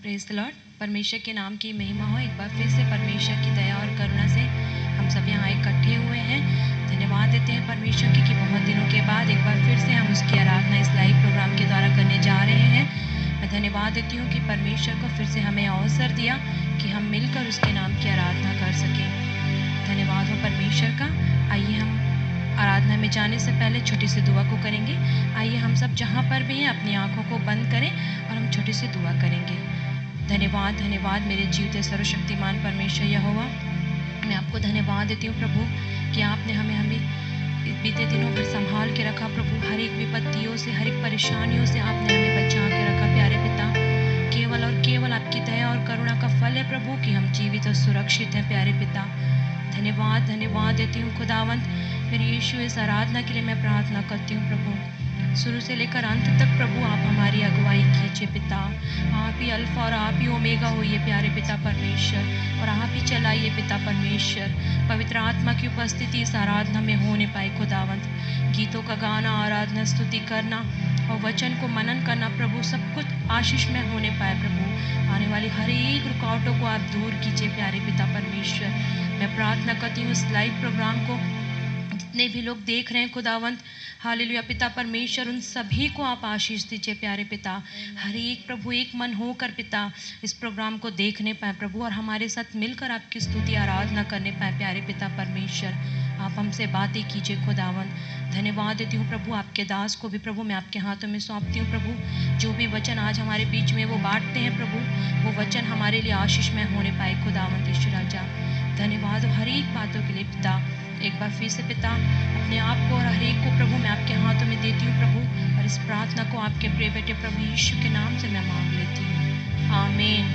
Praise the Lord. परमेश्वर के नाम की महिमा हो। एक बार फिर से परमेश्वर की दया और करुणा से हम सब यहाँ इकट्ठे हुए हैं। धन्यवाद देते हैं परमेश्वर की कि बहुत दिनों के बाद एक बार फिर से हम उसकी आराधना इस लाइव प्रोग्राम के द्वारा करने जा रहे हैं। मैं धन्यवाद देती हूँ कि परमेश्वर को फिर से हमें अवसर दिया कि हम मिलकर उसके नाम की आराधना कर सकें। धन्यवाद हो परमेश्वर का। आइए हम आराधना में जाने से पहले छोटी सी दुआ को करेंगे। आइए हम सब जहाँ पर भी हैं अपनी आंखों को बंद करें और हम छोटी सी दुआ करेंगे। धन्यवाद धन्यवाद मेरे जीवते सर्वशक्तिमान परमेश्वर यहोवा, मैं आपको धन्यवाद देती हूँ प्रभु कि आपने हमें बीते दिनों भर संभाल के रखा प्रभु। हर एक विपत्तियों से, हर एक परेशानियों से आपने हमें बचा के रखा प्यारे पिता। केवल और केवल आपकी दया और करुणा का फल है प्रभु कि हम जीवित और सुरक्षित हैं प्यारे पिता। धन्यवाद धन्यवाद देती हूँ खुदावंत। मेरी यीशु इस आराधना के लिए मैं प्रार्थना करती हूँ प्रभु, शुरू से लेकर अंत तक प्रभु आप हमारी अगुवाई कीजिए पिता। आप ही अल्फा और आप ही ओमेगा होइए प्यारे पिता परमेश्वर, और आप ही चलाइए पिता परमेश्वर। पवित्र आत्मा की उपस्थिति इस आराधना में होने पाए खुदावंत। गीतों का गाना, आराधना, स्तुति करना और वचन को मनन करना प्रभु, सब कुछ आशीष में होने पाए प्रभु। आने वाली हर एक रुकावटों को आप दूर कीजिए प्यारे पिता परमेश्वर। मैं प्रार्थना करती हूँ इस लाइव प्रोग्राम को जितने भी लोग देख रहे हैं खुदावंत, हालेलुया पिता परमेश्वर, उन सभी को आप आशीष दीजिए प्यारे पिता। हर एक प्रभु एक मन होकर पिता इस प्रोग्राम को देखने पाए प्रभु, और हमारे साथ मिलकर आपकी स्तुति आराधना करने पाए प्यारे पिता परमेश्वर। आप हमसे बातें कीजिए खुदावंत। धन्यवाद देती हूँ प्रभु, आपके दास को भी प्रभु मैं आपके हाथों में सौंपती हूँ प्रभु। जो भी वचन आज हमारे बीच में वो बांटते हैं प्रभु, वो वचन हमारे लिए आशीष में होने पाए खुदावंत ईश्वर राजा। धन्यवाद हर एक बातों के लिए पिता। एक बार फिर से पिता अपने आप को और हर एक को प्रभु मैं आपके हाथों में देती हूँ प्रभु, और इस प्रार्थना को आपके प्रिय बेटे प्रभु यीशु के नाम से मैं मांग लेती हूँ, आमीन।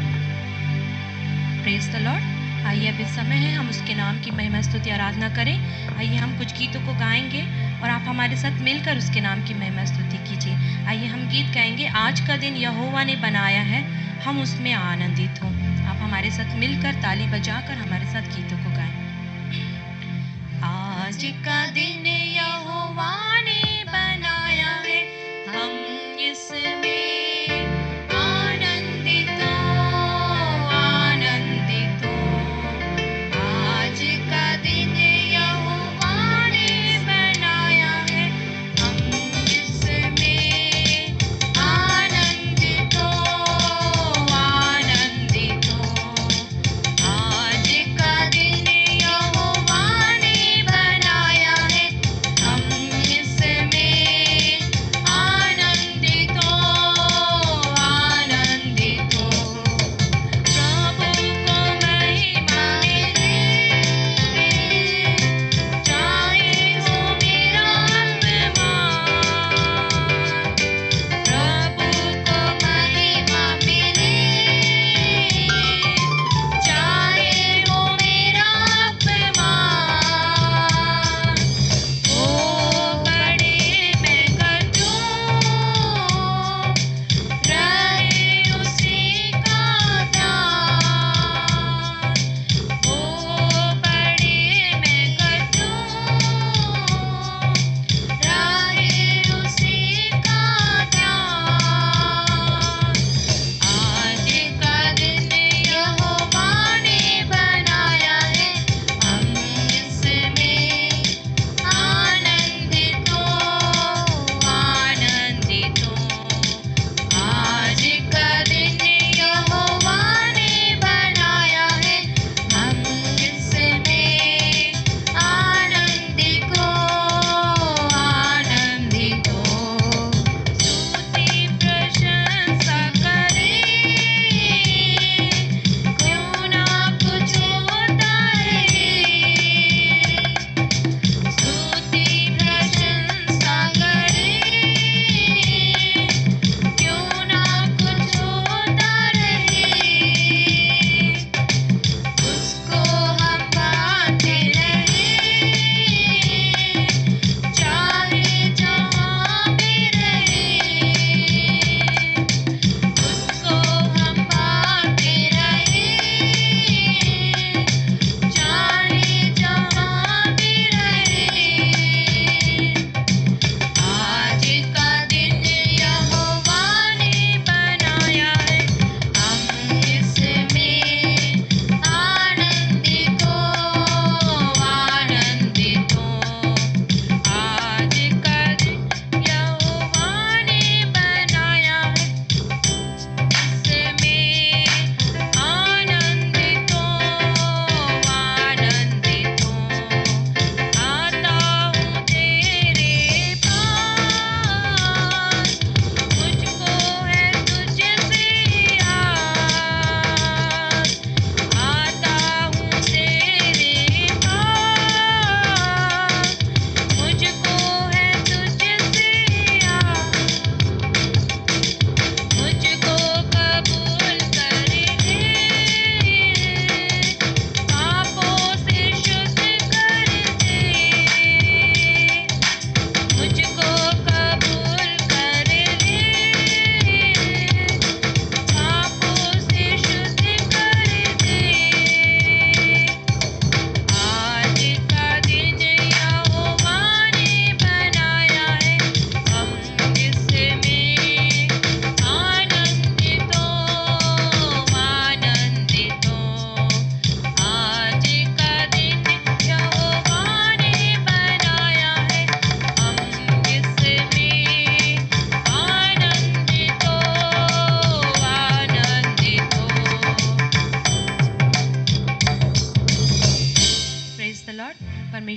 Praise the Lord. आइए अब इस समय है हम उसके नाम की महिमा स्तुति आराधना करें। आइए हम कुछ गीतों को गाएंगे और आप हमारे साथ मिलकर उसके नाम की महिमा स्तुति कीजिए। आइए हम गीत गाएंगे, आज का दिन यहोवा ने बनाया है, हम उसमें आनंदित हों। आप हमारे साथ मिलकर ताली बजाकर हमारे साथ गीतों को गाएं। आज का दिन यहोवा ने बनाया है, हम इसमें आनंदित हो, आनंदित हो। आज का दिन यहोवा ने बनाया है, हम इसमें आनंदित हो, आनंदित हो। आज का दिन यहोवा ने बनाया है, हम इसमें आनंदित हो,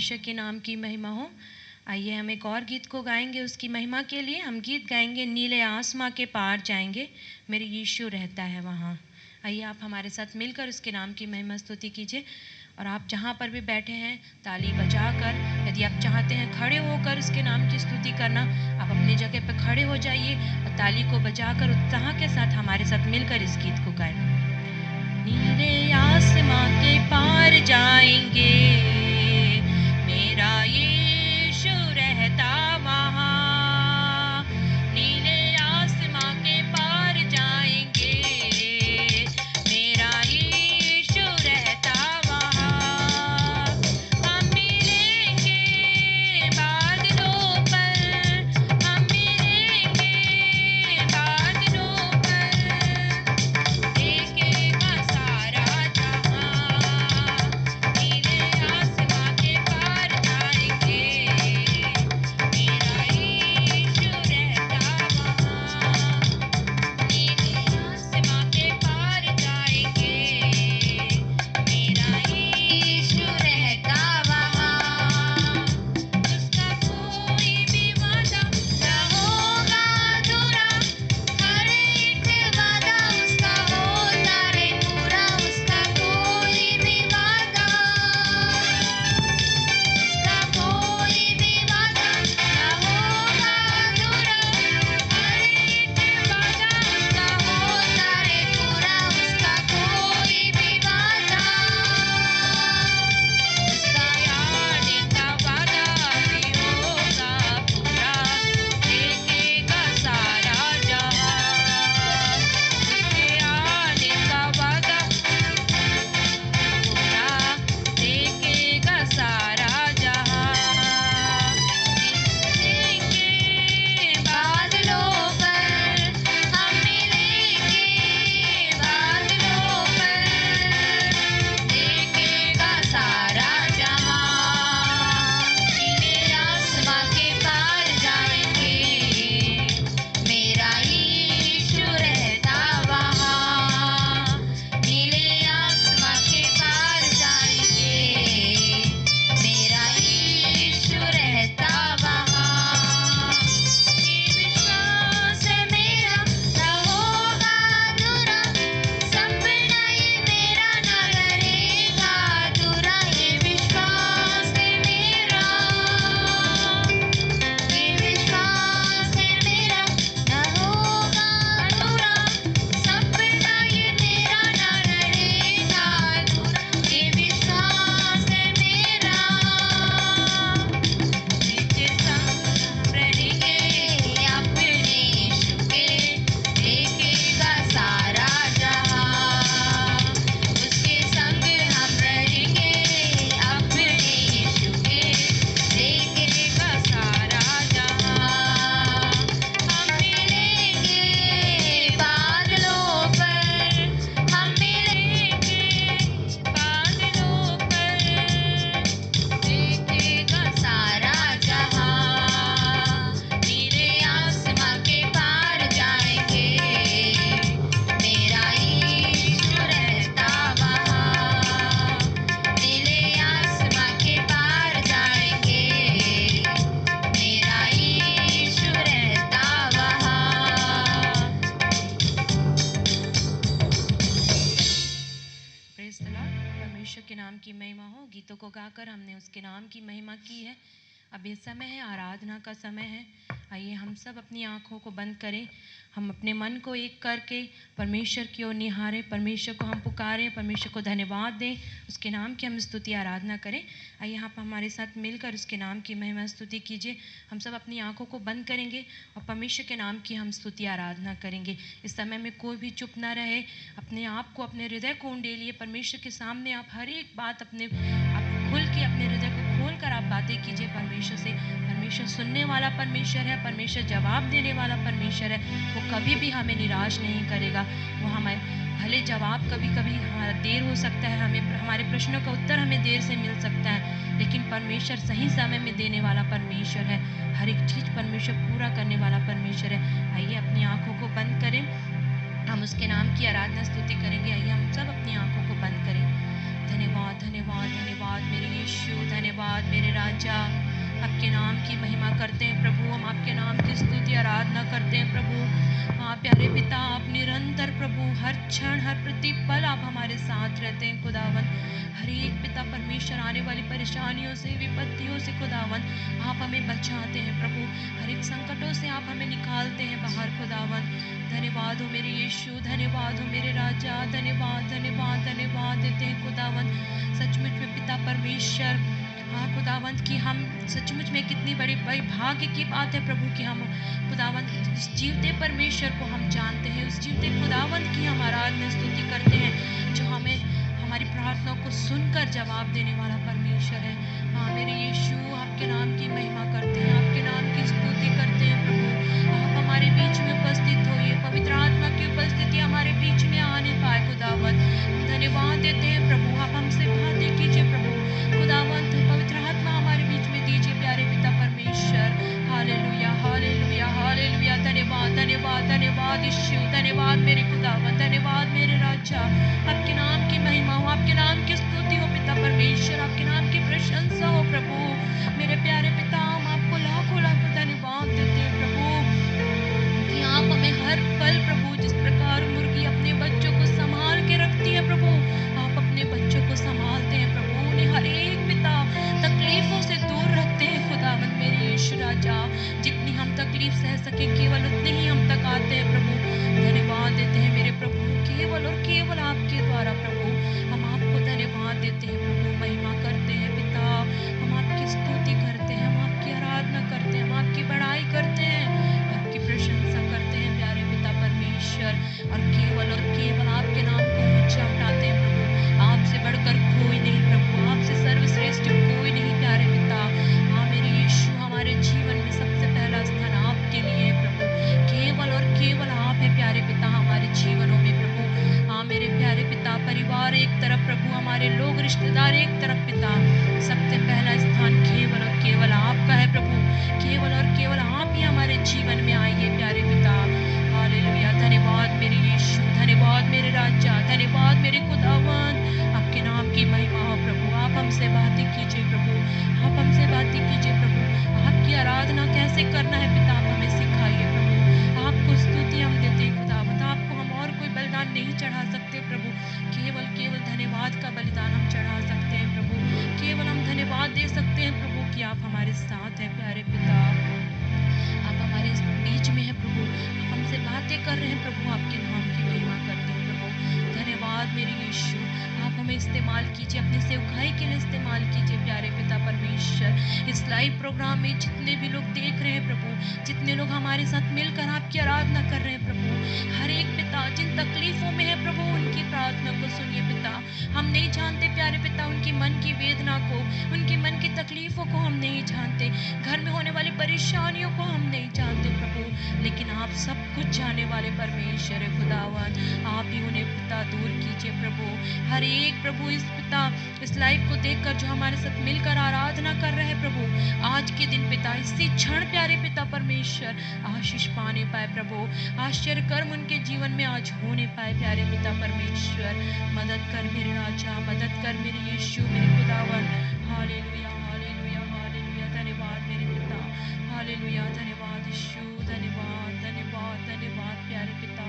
परमेश्वर के नाम की महिमा हो। आइए हम एक और गीत को गाएंगे उसकी महिमा के लिए। हम गीत गाएंगे नीले आसमां के पार जाएंगे, मेरे यीशु रहता है वहाँ। आइए आप हमारे साथ मिलकर उसके नाम की महिमा स्तुति कीजिए। और आप जहाँ पर भी बैठे हैं ताली बजाकर, यदि आप चाहते हैं खड़े होकर उसके नाम की स्तुति करना, आप अपनी जगह पर खड़े हो जाइए और ताली को बजाकर उत्साह के साथ हमारे साथ मिलकर इस गीत को गाएं। नीले आसमां के पार जाएंगे, मेरा यीशु रहता वहाँ। नीले आसमां के पार जाएंगे, मेरा यीशु रहता वहाँ। हम मिलेंगे बादलों पर, हम मिलेंगे बादलों पर, देखेगा सारा जहां। नीले आसमां के पार जाएंगे, मेरा यीशु रहता वहाँ। नीले आसमां के पार जाएंगे, मेरा यीशु रहता वहाँ। उसका कोई भी वादा न होगा अधूरा, हर एक वादा उसका होता है पूरा। उसका कोई भी वादा, उसका कोई भी वादा न होगा अधूरा, हर एक वादा उसका होता है पूरा। उसका कोई भी वादा, उसका आने का वादा भी होगा पूरा, देखेगा सारा जहां। उसके आने का वादा पूरा, देखेगा सारा जहां। मिलेंगे बादलों पर, हम मिलेंगे बादलों पर, देखेगा सारा जहां। नीले आसमां के पार जाएंगे, मेरा यीशु रहता वहाँ। नीले आसमां के पार जाएंगे, मेरा यीशु रहता वहाँ। ये विश्वास है मेरा न होगा अधूरा, सपना ये मेरा न रहेगा अधूरा। ये विश्वास है मेरा, ये विश्वास है मेरा न होगा अधूरा, सपना ये मेरा न रहेगा अधूरा। ये विश्वास है मेरा, जिसके संग रहेंगे अपने यीशु के, देखेगा सारा जहां। उसके संग हम रहेंगे अपने यीशु के, देखेगा सारा जहां। हम मिलेंगे बादलों पर, हम मिलेंगे बादलों पर, देखेगा सारा जहां। नीले आसमां के पार जाएंगे, मेरा यीशु रहता वहाँ। नीले आसमां के पार जाएंगे, मेरा यीशु रहता वहाँ। Praise the Lord. परमेश्वर के नाम की महिमा हो। गीतों को गाकर हमने उसके नाम की महिमा की है। अब ये समय है, आराधना का समय है। आइए हम सब अपनी आँखों को बंद करें, हम अपने मन को एक करके परमेश्वर की ओर निहारें, परमेश्वर को हम पुकारें, परमेश्वर को धन्यवाद दें, उसके नाम की हम स्तुति आराधना करें। आइए आप हमारे साथ मिलकर उसके नाम की महिमा स्तुति कीजिए। हम सब अपनी आँखों को बंद करेंगे और परमेश्वर के नाम की हम स्तुति आराधना करेंगे। इस समय में कोई भी चुप ना रहे, अपने आप को, अपने हृदय को उंडेलिए परमेश्वर के सामने। आप हर एक बात अपने आप खुल के, अपने हृदय को खोल कर आप बातें कीजिए परमेश्वर से। परमेश्वर सुनने वाला परमेश्वर है, परमेश्वर जवाब देने वाला परमेश्वर है। वो कभी भी हमें निराश नहीं करेगा। वो हमें भले जवाब कभी कभी हमारा देर हो सकता है, हमें हमारे प्रश्नों का उत्तर हमें देर से मिल सकता है, लेकिन परमेश्वर सही समय में देने वाला परमेश्वर है। हर एक चीज़ परमेश्वर पूरा करने वाला परमेश्वर है। आइए अपनी आँखों को बंद करें, हम उसके नाम की आराधना स्तुति करेंगे। आइए हम सब अपनी आँखों को बंद करें। धन्यवाद धन्यवाद धन्यवाद मेरे यीशु, धन्यवाद मेरे राजा। आपके नाम की महिमा करते हैं प्रभु, हम आपके नाम की स्तुति आराधना करते हैं प्रभु। हाँ प्यारे पिता, आप निरंतर प्रभु हर क्षण हर प्रतिपल आप हमारे साथ रहते हैं खुदावन। हर एक पिता परमेश्वर आने वाली परेशानियों से, विपत्तियों से खुदावन आप हमें बचाते हैं प्रभु। हर एक संकटों से आप हमें निकालते हैं बाहर खुदावन। धन्यवाद हो मेरे यीशु, धन्यवाद हो मेरे राजा, धन्यवाद धन्यवाद धन्यवाद देते हैं खुदावन। सचमुच में पिता परमेश्वर, हाँ खुदावंत कि हम सचमुच में कितनी बड़ी भाग्य की बात है प्रभु कि हम खुदावंत उस जीवते परमेश्वर को हम जानते हैं, उस जीवते खुदावंत की हम आराधना स्तुति करते हैं, जो हमें हमारी प्रार्थनाओं को सुनकर जवाब देने वाला परमेश्वर है। हाँ मेरे यीशु, आपके नाम की महिमा करते हैं, आपके नाम की स्तुति करते हैं प्रभु। आप हमारे बीच में उपस्थित होइए, पवित्र आत्मा की उपस्थिति हमारे बीच में आने पाए खुदावंत। धन्यवाद देते हैं प्रभु, आप हमसे बातें कीजिए प्रभु खुदावंत, पवित्र आत्मा हमारे बीच में दीजिए प्यारे पिता परमेश्वर। हालेलुया हालेलुया हालेलुया, धन्यवाद धन्यवाद धन्यवाद यीशु, धन्यवाद मेरे खुदावंत, धन्यवाद मेरे राजा। आपके नाम की महिमा हो, आपके नाम की स्तुति हो पिता परमेश्वर, आपके नाम की प्रशंसा हो प्रभु। मेरे प्यारे पिता, हम आपको लाखों लाखों धन्यवाद देते हैं प्रभु कि आप हमें हर पल प्रभु, जिस प्रकार मुर्गी अपने बच्चों को संभाल के रखती है प्रभु, आप अपने बच्चों को संभालते हैं प्रभु। उन्हें हर एक पिता तकलीफों से दूर रखते हैं खुदावंत मेरे यीशु राजा। जितनी हम तकलीफ सह सके केवल उतने ही हम तक आते हैं प्रभु। धन्यवाद देते हैं मेरे प्रभु, केवल और केवल आपके द्वारा प्रभु हम आपको धन्यवाद देते हैं प्रभु, महिमा करते हैं पिता, हम आपकी स्तुति करते हैं, हम आपकी आराधना करते हैं, हम आपकी बड़ाई करते हैं, आपकी प्रशंसा करते हैं प्यारे पिता परमेश्वर। और केवल आपके नाम को ऊंचा उठाते हैं प्रभु। आपसे बढ़कर कोई नहीं प्रभु, आपसे सर्वश्रेष्ठ कोई नहीं प्यारे पिता। हाँ मेरे यीशु, हमारे जीवन में सबसे पहला स्थान आपके लिए है प्रभु। केवल और केवल आप है प्यारे पिता हमारे जीवनों में प्रभु। हाँ मेरे प्यारे पिता, परिवार एक तरफ प्रभु, हमारे लोग रिश्तेदार एक तरफ पिता, सबसे पहला स्थान केवल और केवल आपका है प्रभु। केवल और केवल आप ही हमारे जीवन में आइए प्यारे पिता। हालेलुया, धन्यवाद मेरे यीशु, धन्यवाद मेरे राजा, धन्यवाद मेरे खुदावन। आपके नाम की महिमा हो प्रभु। आप हमसे बातें कीजिए प्रभु, आप हमसे बातें कीजिए प्रभु। आपकी आराधना कैसे करना है पिता, आप हमें सिखाइए प्रभु। आपको स्तुति हम देते हैं खुदावंत, आपको हम और कोई बलिदान नहीं चढ़ा सकते प्रभु। केवल केवल धन्यवाद का बलिदान हम चढ़ा सकते हैं प्रभु। केवल हम धन्यवाद दे सकते हैं प्रभु कि आप हमारे साथ हैं प्यारे पिता। आप हमारे बीच में है प्रभु, आप हमसे बातें कर रहे हैं प्रभु, आपके नाम की महिमा करते हैं प्रभु। धन्यवाद मेरे यीशु, आप हमें इस्तेमाल कीजिए, अपने सेवकाई के लिए इस्तेमाल कीजिए प्यारे पिता परमेश्वर। इस लाइव प्रोग्राम में जितने भी लोग देख रहे हैं प्रभु, जितने लोग हमारे साथ मिलकर आपकी आराधना कर रहे हैं प्रभु, हर एक पिता जिन तकलीफों में है प्रभु, उनकी प्रार्थना को सुनिए पिता। हम नहीं जानते प्यारे पिता उनकी मन की वेदना को, उनकी मन की तकलीफों को हम नहीं जानते, घर में होने वाली परेशानियों को हम नहीं जानते प्रभु, लेकिन आप सब कुछ जानने वाले परमेश्वर है खुदावन। आप ही उन्हें पिता दूर कीजिए प्रभु। हर एक प्रभु इस पिता इस लाइव को देखकर जो हमारे साथ मिलकर आराधना कर रहे हैं प्रभु, आज के दिन पिता इसी क्षण प्यारे पिता परमेश्वर आशीष पाने पाए प्रभु, आश्चर्य कर्म उनके जीवन में आज होने पाए प्यारे पिता परमेश्वर। मदद कर मेरे राजा, मदद कर मेरे यीशु, मेरे खुदावन। हालेलुया हालेलुया हालेलुया, धन्यवाद मेरे पिता। हालेलुया, धन्यवाद यीशु, धन्यवाद धन्यवाद धन्यवाद प्यारे पिता।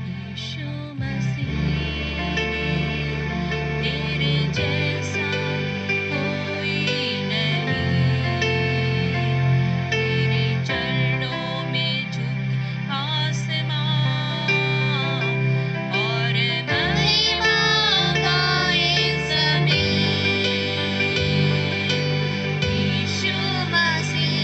यीशु मसीह तेरे जैसा कोई नहीं, तेरे चरणों में झुक आसमां और महिमा गाए ज़मीन। यीशु मसीह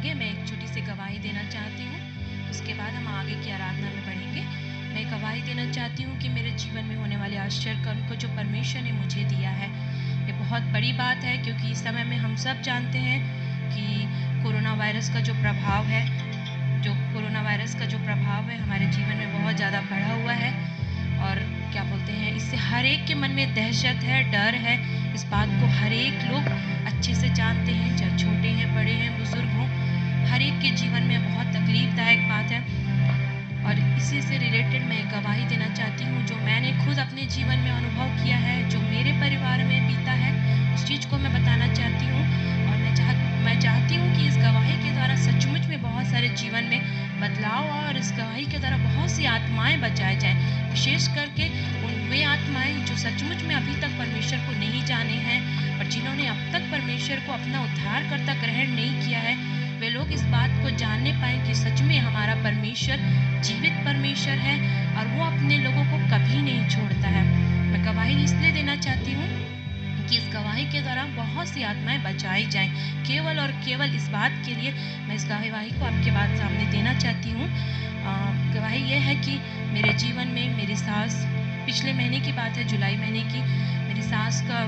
आगे मैं एक छोटी सी गवाही देना चाहती हूँ। उसके बाद हम आगे की आराधना में बढ़ेंगे। मैं गवाही देना चाहती हूँ कि मेरे जीवन में होने वाले आश्चर्य कर्म को जो परमेश्वर ने मुझे दिया है, ये बहुत बड़ी बात है, क्योंकि इस समय में हम सब जानते हैं कि कोरोना वायरस का जो प्रभाव है हमारे जीवन में बहुत ज़्यादा बढ़ा हुआ है। और क्या बोलते हैं, इससे हर एक के मन में दहशत है, डर है। इस बात को हर एक लोग अच्छे से जानते हैं, चाहे छोटे हैं, बड़े हैं, बुजुर्ग हों, हर एक के जीवन में बहुत तकलीफदायक बात है। और इसी से रिलेटेड मैं गवाही देना चाहती हूँ, जो मैंने खुद अपने जीवन में अनुभव किया है, जो मेरे परिवार में बीता है, उस चीज़ को मैं बताना चाहती हूँ। और मैं चाहती हूँ कि इस गवाही के द्वारा सचमुच में बहुत सारे जीवन में बदलाव और इस गवाही के द्वारा बहुत सी आत्माएं बचाई जाएं, विशेष करके वे आत्माएं जो सचमुच में अभी तक परमेश्वर को नहीं जाने हैं और जिन्होंने अब तक परमेश्वर को अपना उद्धारकर्ता ग्रहण नहीं किया है, वे लोग इस बात को जानने पाएं कि सच में हमारा परमेश्वर जीवित परमेश्वर है और वो अपने लोगों को कभी नहीं छोड़ता है। मैं गवाही इसलिए देना चाहती हूँ कि इस गवाही के द्वारा बहुत सी आत्माएं बचाई जाएं। केवल और केवल इस बात के लिए मैं इस गवाही को आपके बाद सामने देना चाहती हूँ। गवाही ये है कि मेरे जीवन में मेरी सास, पिछले महीने की बात है, जुलाई महीने की, मेरी सास का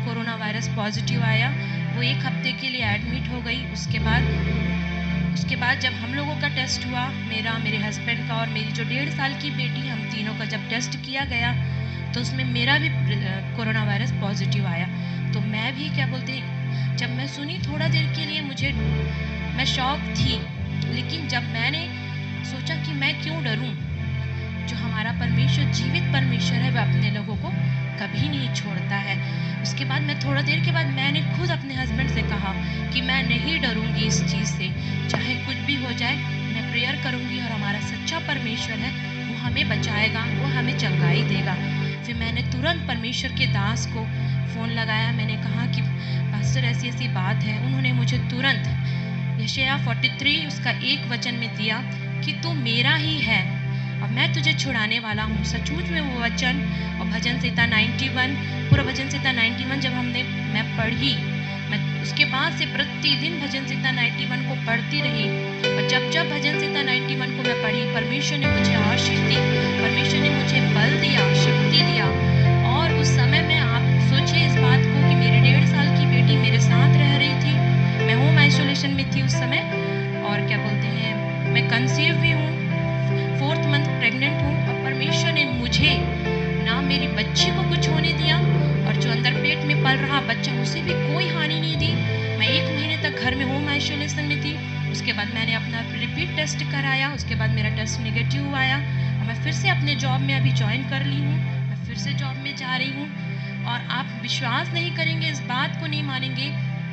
कोरोना वायरस पॉजिटिव आया। वो 1 हफ्ते के लिए एडमिट हो गई। उसके बाद जब हम लोगों का टेस्ट हुआ, मेरा, मेरे हस्बैंड का और मेरी जो 1.5 साल की बेटी, हम तीनों का जब टेस्ट किया गया तो उसमें मेरा भी कोरोना वायरस पॉजिटिव आया। तो मैं भी क्या बोलते हैं, जब मैं सुनी थोड़ा देर के लिए मैं शॉक थी, लेकिन जब मैंने सोचा कि मैं क्यों डरूं, जो हमारा परमेश्वर जीवित परमेश्वर है, वह अपने लोगों को कभी नहीं छोड़ता है। उसके बाद मैं थोड़ा देर के बाद मैंने खुद अपने हस्बैंड से कहा कि मैं नहीं डरूंगी इस चीज़ से, चाहे कुछ भी हो जाए, मैं प्रेयर करूंगी और हमारा सच्चा परमेश्वर है, वो हमें बचाएगा, वो हमें चंगाई देगा। फिर मैंने तुरंत परमेश्वर के दास को फ़ोन लगाया। मैंने कहा कि पास्टर ऐसी ऐसी बात है। उन्होंने मुझे तुरंत यशायाह 43 उसका 1 वचन में दिया कि तू मेरा ही है और मैं तुझे छुड़ाने वाला हूँ। सचमुच में वो वचन और भजन संहिता 91, पूरा भजन संहिता 91 जब मैं पढ़ी, मैं उसके बाद से प्रतिदिन भजन संहिता 91 को पढ़ती रही। और जब भजन संहिता 91 को मैं पढ़ी, परमेश्वर ने मुझे आशीष दी, परमेश्वर ने मुझे बल दिया, शक्ति दिया। और उस समय में आप सोचिए इस बात को कि मेरी 1.5 साल की बेटी मेरे साथ रह रही थी, मैं होम आइसोलेशन में थी उस समय, और क्या बोलते हैं, मैं कंसीव भी हूँ, 4th मंथ प्रेग्नेंट हूँ। और परमेश्वर ने मुझे ना मेरी बच्ची को कुछ होने दिया और जो अंदर पेट में पल रहा बच्चा, उसे भी कोई हानि नहीं दी। मैं 1 महीने तक घर में होम आइसोलेशन में थी। उसके बाद मैंने अपना रिपीट टेस्ट कराया, उसके बाद मेरा टेस्ट नेगेटिव आया और मैं फिर से अपने जॉब में अभी ज्वाइन कर ली हूँ। मैं फिर से जॉब में जा रही हूँ और आप विश्वास नहीं करेंगे, इस बात को नहीं मानेंगे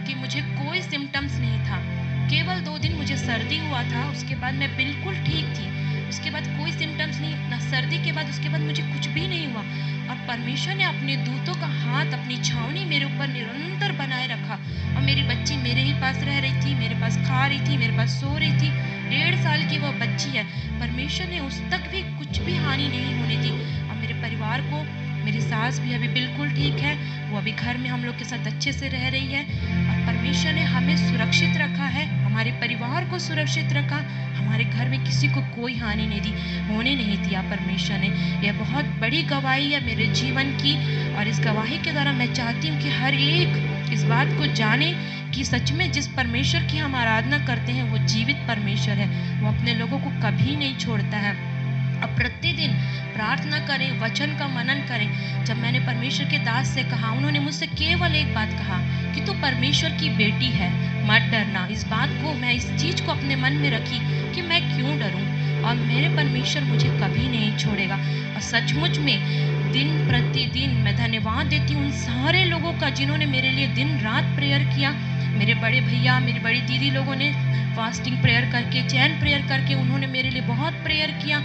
कि मुझे कोई सिम्टम्स नहीं था। केवल 2 दिन मुझे सर्दी हुआ था, उसके बाद मैं बिल्कुल ठीक थी। उसके बाद कोई सिम्टम्स नहीं, ना सर्दी के बाद उसके बाद मुझे कुछ भी नहीं हुआ। और परमेश्वर ने अपने दूतों का हाथ, अपनी छावनी मेरे ऊपर निरंतर बनाए रखा। और मेरी बच्ची मेरे ही पास रह रही थी, मेरे पास खा रही थी, मेरे पास सो रही थी। 1.5 साल की वो बच्ची है, परमेश्वर ने उस तक भी कुछ भी हानि नहीं होने दी। और मेरे परिवार को, मेरी सास भी अभी बिल्कुल ठीक है, वो अभी घर में हम लोग के साथ अच्छे से रह रही है। और परमेश्वर ने हमें सुरक्षित रखा है, हमारे परिवार को सुरक्षित रखा, हमारे घर में किसी को कोई हानि नहीं दी, होने नहीं दिया परमेश्वर ने। यह बहुत बड़ी गवाही है मेरे जीवन की। और इस गवाही के द्वारा मैं चाहती हूँ कि हर एक इस बात को जाने कि सच में जिस परमेश्वर की हम आराधना करते हैं वो जीवित परमेश्वर है, वो अपने लोगों को कभी नहीं छोड़ता है। अब प्रतिदिन प्रार्थना करें, वचन का मनन करें। जब मैंने परमेश्वर के दास से कहा, उन्होंने मुझसे केवल एक बात कहा कि तू परमेश्वर की बेटी है, मत डरना। इस बात को, मैं इस चीज़ को अपने मन में रखी कि मैं क्यों डरूं, और मेरे परमेश्वर मुझे कभी नहीं छोड़ेगा। और सचमुच में दिन प्रतिदिन मैं धन्यवाद देती हूँ उन सारे लोगों का जिन्होंने मेरे लिए दिन रात प्रेयर किया। मेरे बड़े भैया, मेरी बड़ी दीदी लोगों ने फास्टिंग प्रेयर करके, चैन प्रेयर करके उन्होंने मेरे लिए बहुत प्रेयर किया।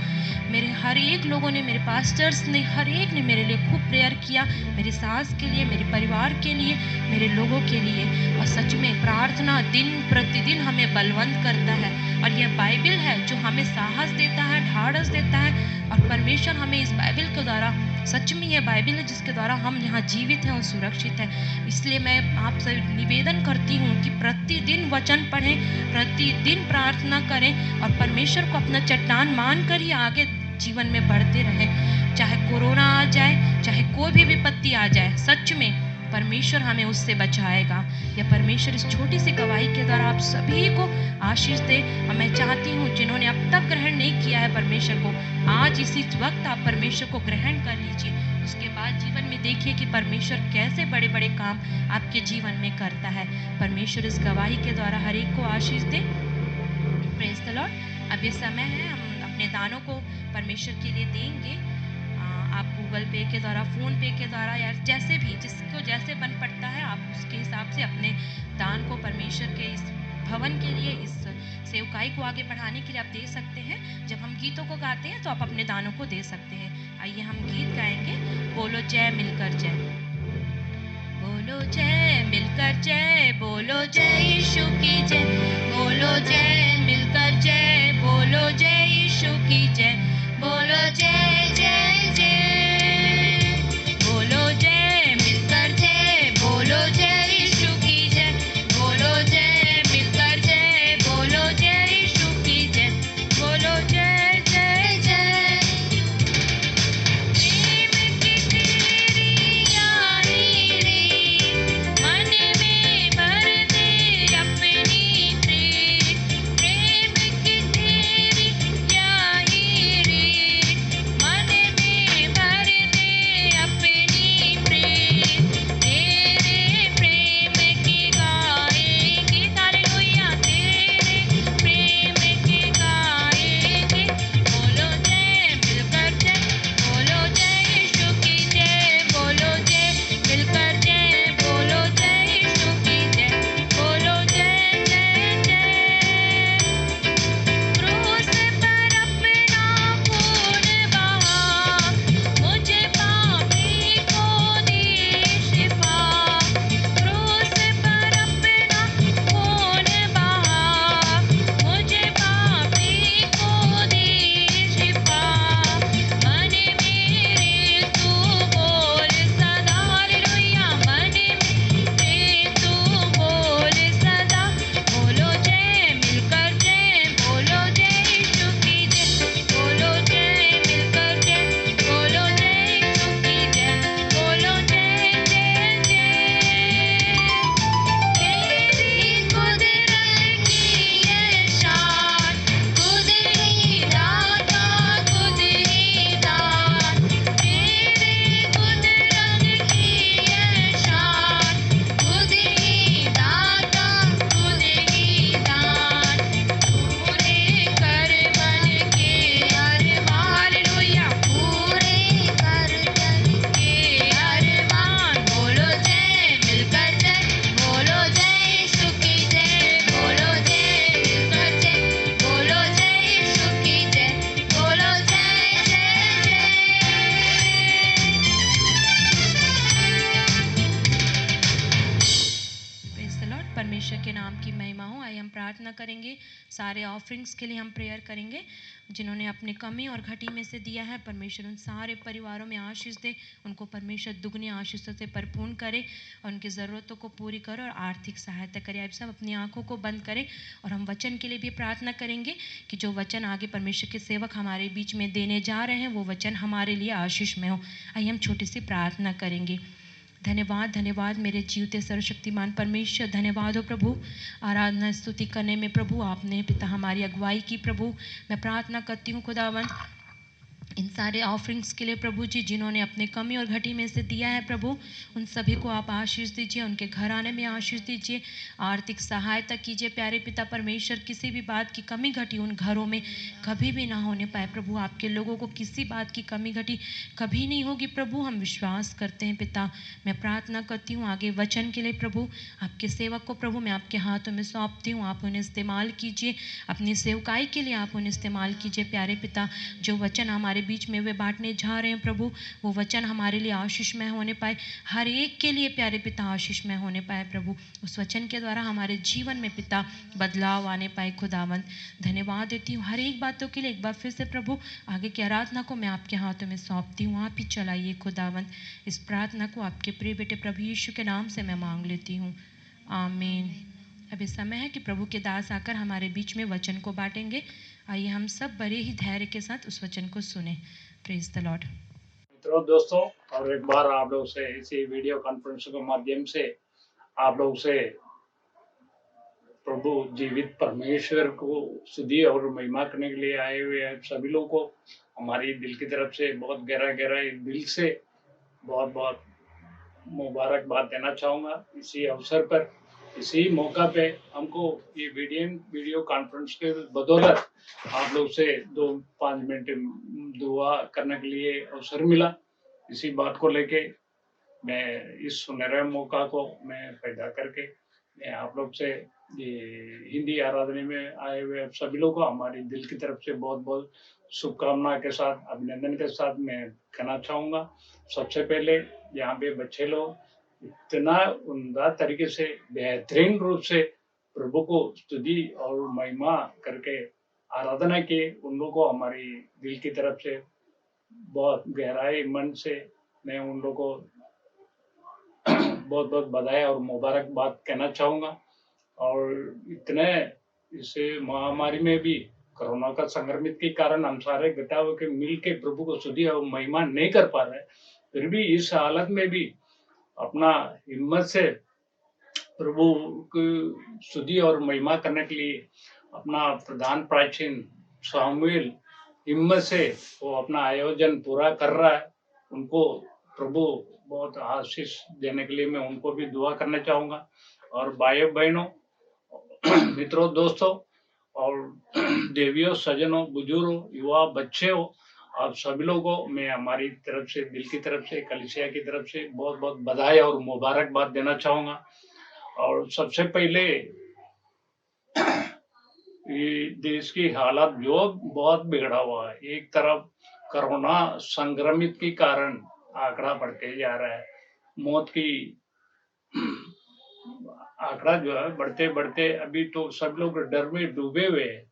मेरे हर एक लोगों ने, मेरे पास्टर्स ने, हर एक ने मेरे लिए खूब प्रेयर किया, मेरी सास के लिए, मेरे परिवार के लिए, मेरे लोगों के लिए। और सच में प्रार्थना दिन प्रतिदिन हमें बलवंत करता है। और यह बाइबल है जो हमें साहस देता है, ढाढ़स देता है। और परमेश्वर हमें इस बाइबल के द्वारा सच में यह बाइबल है जिसके द्वारा हम यहाँ जीवित हैं और सुरक्षित हैं। इसलिए मैं आपसे निवेदन करती हूँ कि प्रतिदिन वचन पढ़ें, प्रतिदिन प्रार्थना करें और परमेश्वर को अपना चट्टान मान कर ही आगे जीवन में बढ़ते रहें। चाहे कोरोना आ जाए, चाहे कोई भी विपत्ति आ जाए, सच में परमेश्वर हमें उससे बचाएगा। या परमेश्वर इस छोटी सी गवाही के द्वारा आप सभी को आशीष दे। और मैं चाहती हूँ जिन्होंने अब तक ग्रहण नहीं किया है परमेश्वर को, आज इसी वक्त आप परमेश्वर को ग्रहण कर लीजिए। उसके बाद जीवन में देखिए कि परमेश्वर कैसे बड़े बड़े काम आपके जीवन में करता है। परमेश्वर इस गवाही के द्वारा हर एक को आशीष दे। Praise the lord. अब ये समय है, हम अपने दानों को परमेश्वर के लिए देंगे। आप गूगल पे के द्वारा, फ़ोन पे के द्वारा, या जैसे भी जिसको जैसे बन पड़ता है आप उसके हिसाब से अपने दान को परमेश्वर के इस भवन के लिए, इस सेवकाई को आगे बढ़ाने के लिए आप दे सकते हैं। जब हम गीतों को गाते हैं तो आप अपने दानों को दे सकते हैं। आइए हम गीत गाएंगे, बोलो जय मिलकर जय। बोलो जय मिलकर जय, बोलो जय यीशु की जय, बोलो जय मिलकर जय, बोलो जय यीशु की जय, बोलो जय जय जय, बोलो जय मिलकर जय, बोलो जय यीशु की जय, बोलो जय मिलकर जय, बोलो जय यीशु की जय, बोलो जय जय जय। प्रेम की तेरी यारी रे, मन में भर दे अपनी प्रीत। प्रेम की तेरी यारी रे, मन में भर दे अपनी प्रीत। तेरे प्रेम की गाएंगे, हालेलुया, तेरे प्रेम की गाएंगे। बोलो जय मिलकर जय, बोलो जय यीशु की जय, बोलो जय मिलकर जय, बोलो जय यीशु की जय, बोलो जय जय जय। क्रूस पर अपना खून बहा, मुझे पापी को दी शिफा। क्रूस पर अपना खून बहा, मुझे पापी को दी शिफा। मन मेरे तू बोल सदा, हालेलुया, मन मेरे तू बोल सदा। बोलो जय मिलकर जय, बोलो जय यीशु की जय, बोलो जय मिलकर जय, बोलो जय यीशु की जय, बोलो जय जय जय। तेरी कुदरत की ये शान, खुद ही दाता, खुद ही दान। तेरे कुदरत की ये शान, खुद ही दाता, खुद ही दान। पूरे कर मन के अरमान, हालेलुया, पूरे कर मन के अरमान। बोलो जय मिलकर जय, बोलो जय यीशु की जय, बोलो जय मिलकर जय, बोलो जय यीशु की जय, बोलो जय जय जय। Praise the Lord. परमेश्वर के नाम की महिमा हो। आइए हम प्रार्थना करेंगे। सारे ऑफरिंग्स के लिए हम प्रेयर करेंगे। जिन्होंने अपनी कमी और घटी में से दिया है, परमेश्वर उन सारे परिवारों में आशीष दे, उनको परमेश्वर दुगनी आशीषों से परिपूर्ण करे और उनकी ज़रूरतों को पूरी करे और आर्थिक सहायता करे। आप सब अपनी आंखों को बंद करें और हम वचन के लिए भी प्रार्थना करेंगे कि जो वचन आगे परमेश्वर के सेवक हमारे बीच में देने जा रहे हैं, वो वचन हमारे लिए आशीष में हो। आइए हम छोटी सी प्रार्थना करेंगे। धन्यवाद, धन्यवाद मेरे जीवते सर्वशक्तिमान परमेश्वर, धन्यवाद हो प्रभु। आराधना स्तुति करने में प्रभु आपने पिता हमारी अगुवाई की। प्रभु मैं प्रार्थना करती हूँ खुदावंद इन सारे ऑफरिंग्स के लिए प्रभु जी, जिन्होंने अपने कमी और घटी में से दिया है प्रभु, उन सभी को आप आशीष दीजिए, उनके घराने में आशीष दीजिए, आर्थिक सहायता कीजिए प्यारे पिता परमेश्वर। किसी भी बात की कमी घटी उन घरों में कभी भी ना होने पाए प्रभु। आपके लोगों को किसी बात की कमी घटी कभी नहीं होगी प्रभु, हम विश्वास करते हैं पिता। मैं प्रार्थना करती हूँ आगे वचन के लिए प्रभु, आपके सेवक को प्रभु मैं आपके हाथों में सौंपती हूँ। आप उन्हें इस्तेमाल कीजिए, अपनी सेवकाई के लिए आप उन्हें इस्तेमाल कीजिए प्यारे पिता। जो वचन हमारे बीच में वे बांटने जा रहे हैं प्रभु, वो वचन हमारे लिए आशीषमय होने पाए, हर एक के लिए प्यारे पिता आशीषमय होने पाए प्रभु। उस वचन के द्वारा हमारे जीवन में पिता बदलाव आने पाए खुदावंद। धन्यवाद देती हूँ हर एक बातों के लिए। एक बार फिर से प्रभु आगे की आराधना को मैं आपके हाथों में सौंपती हूँ, आप ही चलाइए खुदावंद। इस प्रार्थना को आपके प्रिय बेटे प्रभु यीशु के नाम से मैं मांग लेती हूँ, आमीन। अभी समय है कि प्रभु के दास आकर हमारे बीच में वचन को बांटेंगे। आइए हम सब बड़े ही धैर्य के साथ उस वचन को सुने। Praise the Lord. मित्रों, दोस्तों, और एक बार आप लोग से इसी वीडियो कॉन्फ्रेंस के माध्यम से आप लोग से प्रभु जीवित परमेश्वर को स्तुति और महिमा करने के लिए आए हुए हैं सभी लोगों को हमारी दिल की तरफ से बहुत गहरा दिल से बहुत बहुत मुबारकबाद देना चाहूँगा। इसी अवसर पर, इसी मौका पे हमको ये वीडियो कॉन्फ्रेंस के बदौलत आप लोग से 2-5 मिनट दुआ करने के लिए अवसर मिला। इसी बात को लेके मैं इस सुनहरे मौका को मैं पैदा करके मैं आप लोग से ये हिंदी आराधना में आए हुए सभी लोगों को हमारी दिल की तरफ से बहुत बहुत शुभकामना के साथ, अभिनंदन के साथ मैं कहना चाहूँगा। सबसे पहले यहाँ पे बच्चे लोग इतना उम्दा तरीके से बेहतरीन रूप से प्रभु को स्तुति और महिमा करके आराधना किए, उन लोगों को हमारी दिल की तरफ से बहुत गहराई मन से मैं उन लोगों को बहुत बहुत बधाई और मुबारकबाद कहना चाहूँगा। और इतने इस महामारी में भी, कोरोना का संक्रमित के कारण हम सारे घटाव के मिल के प्रभु को स्तुति और महिमा नहीं कर पा रहे, फिर भी इस हालत में भी अपना हिम्मत से प्रभु की स्तुति और महिमा करने के लिए अपना प्रधान प्राचीन सामुएल हिम्मत से वो अपना आयोजन पूरा कर रहा है। उनको प्रभु बहुत आशीष देने के लिए मैं उनको भी दुआ करना चाहूँगा। और भाइयों बहनों, मित्रों, दोस्तों और देवियों, सजनों, बुजुर्गों, युवा, बच्चे हो, आप सभी लोगों को मैं हमारी तरफ से, दिल की तरफ से, कलीसिया की तरफ से बहुत बहुत बधाई और मुबारकबाद देना चाहूँगा। और सबसे पहले ये देश की हालत जो बहुत बिगड़ा हुआ है, एक तरफ कोरोना संक्रमित के कारण आंकड़ा बढ़ते जा रहा है, मौत की आंकड़ा जो है बढ़ते बढ़ते अभी तो सब लोग डर में डूबे हुए हैं।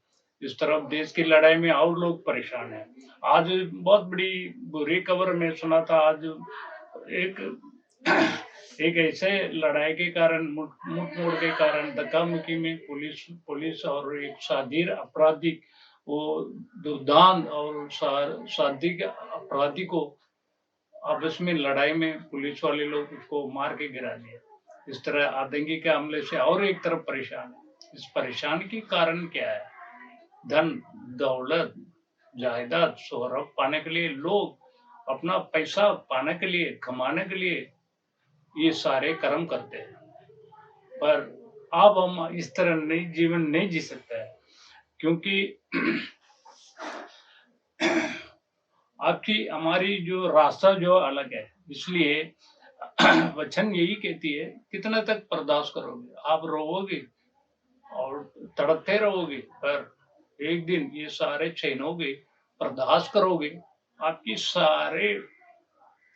इस तरफ देश की लड़ाई में और लोग परेशान हैं। आज बहुत बड़ी बुरी खबर मैं सुना था। आज एक ऐसे लड़ाई के कारण, मुठ मोड़ के कारण, धक्का मुक्की में पुलिस और एक शातिर अपराधी, वो दुर्दांत और शातिर अपराधी को आपस में लड़ाई में पुलिस वाले लोग उसको मार के गिरा दिया। इस तरह आतंकी के हमले से और एक तरफ परेशान है। इस परेशान के कारण क्या है? धन दौलत जायदाद शोहरत पाने के लिए, लोग अपना पैसा पाने के लिए, कमाने के लिए ये सारे कर्म करते हैं। पर अब हम इस तरह जीवन नहीं जी सकते हैं, क्योंकि आपकी हमारी जो रास्ता जो अलग है। इसलिए वचन यही कहती है, कितना तक बर्दाश्त करोगे? आप रोओगे और तड़पते रहोगे, पर एक दिन ये सारे छीनोगे, बर्दाश्त करोगे, आपकी सारे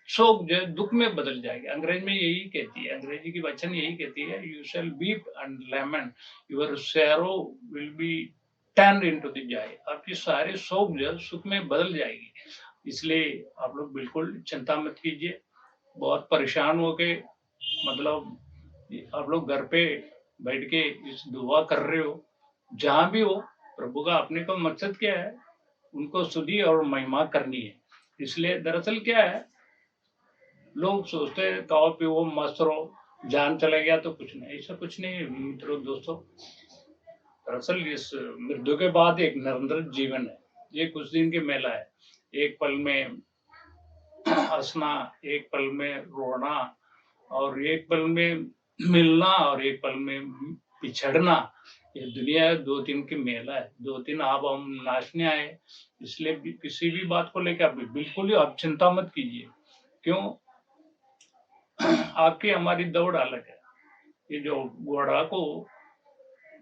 शोक जो दुख में बदल जाएगा। अंग्रेज में यही कहती है, अंग्रेजी की वचन यही कहती है, you shall weep and lament, your serow will be turned into the Joy. आपकी सारे शोक जो सुख में बदल जाएगी। इसलिए आप लोग बिल्कुल चिंता मत कीजिए। बहुत परेशान हो के, मतलब आप लोग घर पे बैठ के इस दुआ कर रहे हो, जहां भी हो, प्रभु का अपने को मकसद क्या है? उनको स्तुति और महिमा करनी है। इसलिए दरअसल क्या है, लोग सोचते हैं खाओ पियो मस्त रहो, जान चला गया तो कुछ नहीं। ऐसा कुछ नहीं है मित्रों, दोस्तों। दरअसल इस मृत्यु के बाद एक निरंतर जीवन है। ये कुछ दिन की मेला है। एक पल में हंसना, एक पल में रोना, और एक पल में मिलना, और एक पल में पिछड़ना। ये दुनिया 2 दिन की मेला है। 2 दिन आप हम नाचने आए। इसलिए किसी भी बात को लेकर बिल्कुल ही आप चिंता मत कीजिए। क्यों? आपकी हमारी दौड़ अलग है। ये जो घोड़ा को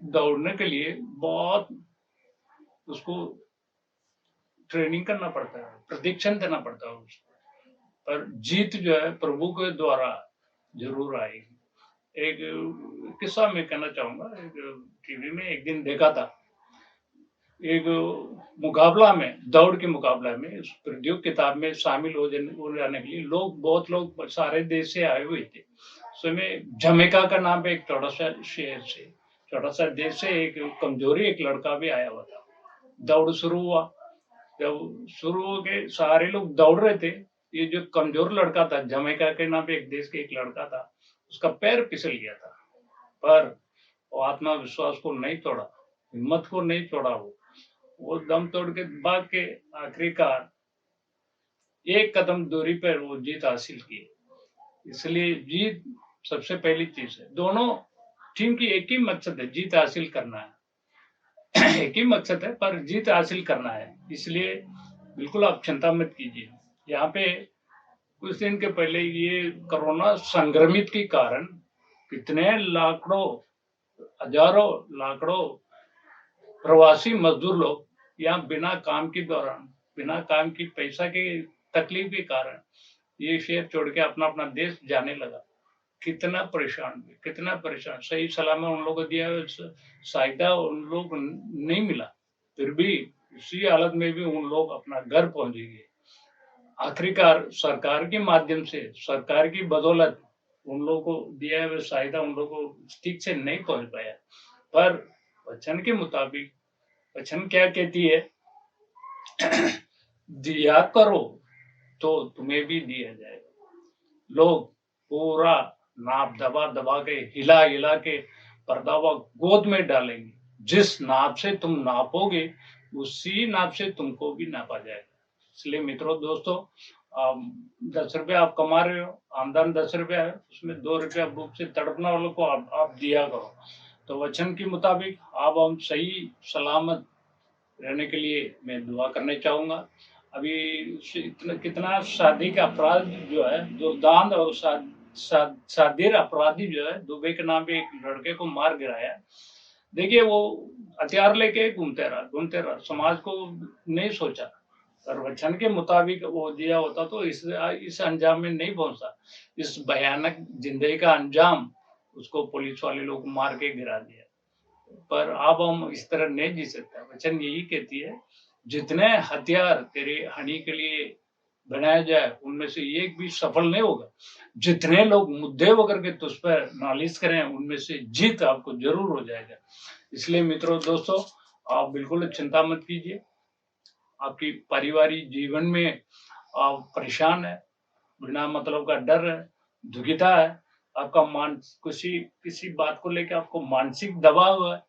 दौड़ने के लिए बहुत उसको ट्रेनिंग करना पड़ता है, प्रशिक्षण देना पड़ता है उसको, पर जीत जो है प्रभु के द्वारा जरूर आएगी। एक किस्सा मैं कहना चाहूंगा। एक टीवी में एक दिन देखा था, एक मुकाबला में, दौड़ के मुकाबला में, उस प्रतियोगिता में शामिल हो जाने के लिए बहुत लोग सारे देश से आए हुए थे। उसमें जमैका का नाम पे एक छोटा सा शहर से, छोटा सा देश से एक कमजोरी एक लड़का भी आया हुआ था। दौड़ शुरू हुआ, जब शुरू हो के सारे लोग दौड़ रहे थे, ये जो कमजोर लड़का था, जमैका के नाम पे एक देश के एक लड़का था, उसका पैर फिसल गया था, पर वो आत्मविश्वास को नहीं तोड़ा, हिम्मत को नहीं तोड़ा। वो दम तोड़ के भाग के आखिरकार एक कदम दूरी पर वो जीत हासिल की। इसलिए जीत सबसे पहली चीज है। दोनों टीम की एक ही मकसद है, जीत हासिल करना है। एक ही मकसद है, पर जीत हासिल करना है। इसलिए बिल्कुल आप चिंता मत कीजिए। यहाँ पे कुछ दिन के पहले ये कोरोना संक्रमित के कारण कितने लाखों, हजारों लाखों प्रवासी मजदूर लोग यहाँ बिना काम के दौरान, बिना काम की पैसा के तकलीफ के कारण ये शहर छोड़ के अपना अपना देश जाने लगा। कितना परेशान, कितना परेशान। सही सलामत उन लोगों को दिया सहायता उन लोग नहीं मिला, फिर भी इसी हालत में भी उन लोग अपना घर पहुंचेंगे। आखिरकार सरकार के माध्यम से, सरकार की बदौलत उन लोगों को दिया हुआ सहायता उन लोगों को ठीक से नहीं पहुंच पाया। पर वचन के मुताबिक, वचन क्या कहती है? दिया करो तो तुम्हें भी दिया जाएगा। लोग पूरा नाप दबा दबा के, हिला हिला के पर्दावा गोद में डालेंगे। जिस नाप से तुम नापोगे, उसी नाप से तुमको भी नापा जाएगा। इसलिए मित्रों, दोस्तों, 10 रुपया आप कमा रहे हो, आमदन 10 रुपया है, उसमें 2 रुपया भूख से तड़पने वालों को आप दिया करो। तो वचन के मुताबिक आप हम सही सलामत रहने के लिए मैं दुआ करना चाहूंगा। अभी कितना शादी का अपराध जो है, दुर्दांत और शादीर अपराधी जो है, दुबई के नाम पे एक लड़के को मार गिराया। देखिए, वो हथियार लेके घूमते रहा, समाज को नहीं सोचा। और वचन के मुताबिक वो दिया होता तो इस अंजाम में नहीं पहुंचा। इस भयानक जिंदगी का अंजाम उसको पुलिस वाले लोग मार के गिरा दिया। पर अब हम इस तरह नहीं जी सकते। वचन यही कहती है, जितने हथियार तेरे हानि के लिए बनाया जाए, उनमें से एक भी सफल नहीं होगा। जितने लोग मुद्दे होकर के तुझ पर नालिश करें, उनमें से जीत आपको जरूर हो जाएगा। इसलिए मित्रों, दोस्तों, आप बिल्कुल चिंता मत कीजिए। आपकी पारिवारिक जीवन में आप परेशान है, बिना मतलब का डर है, दुविधा है, आपका किसी बात को लेकर आपको मानसिक दबाव है,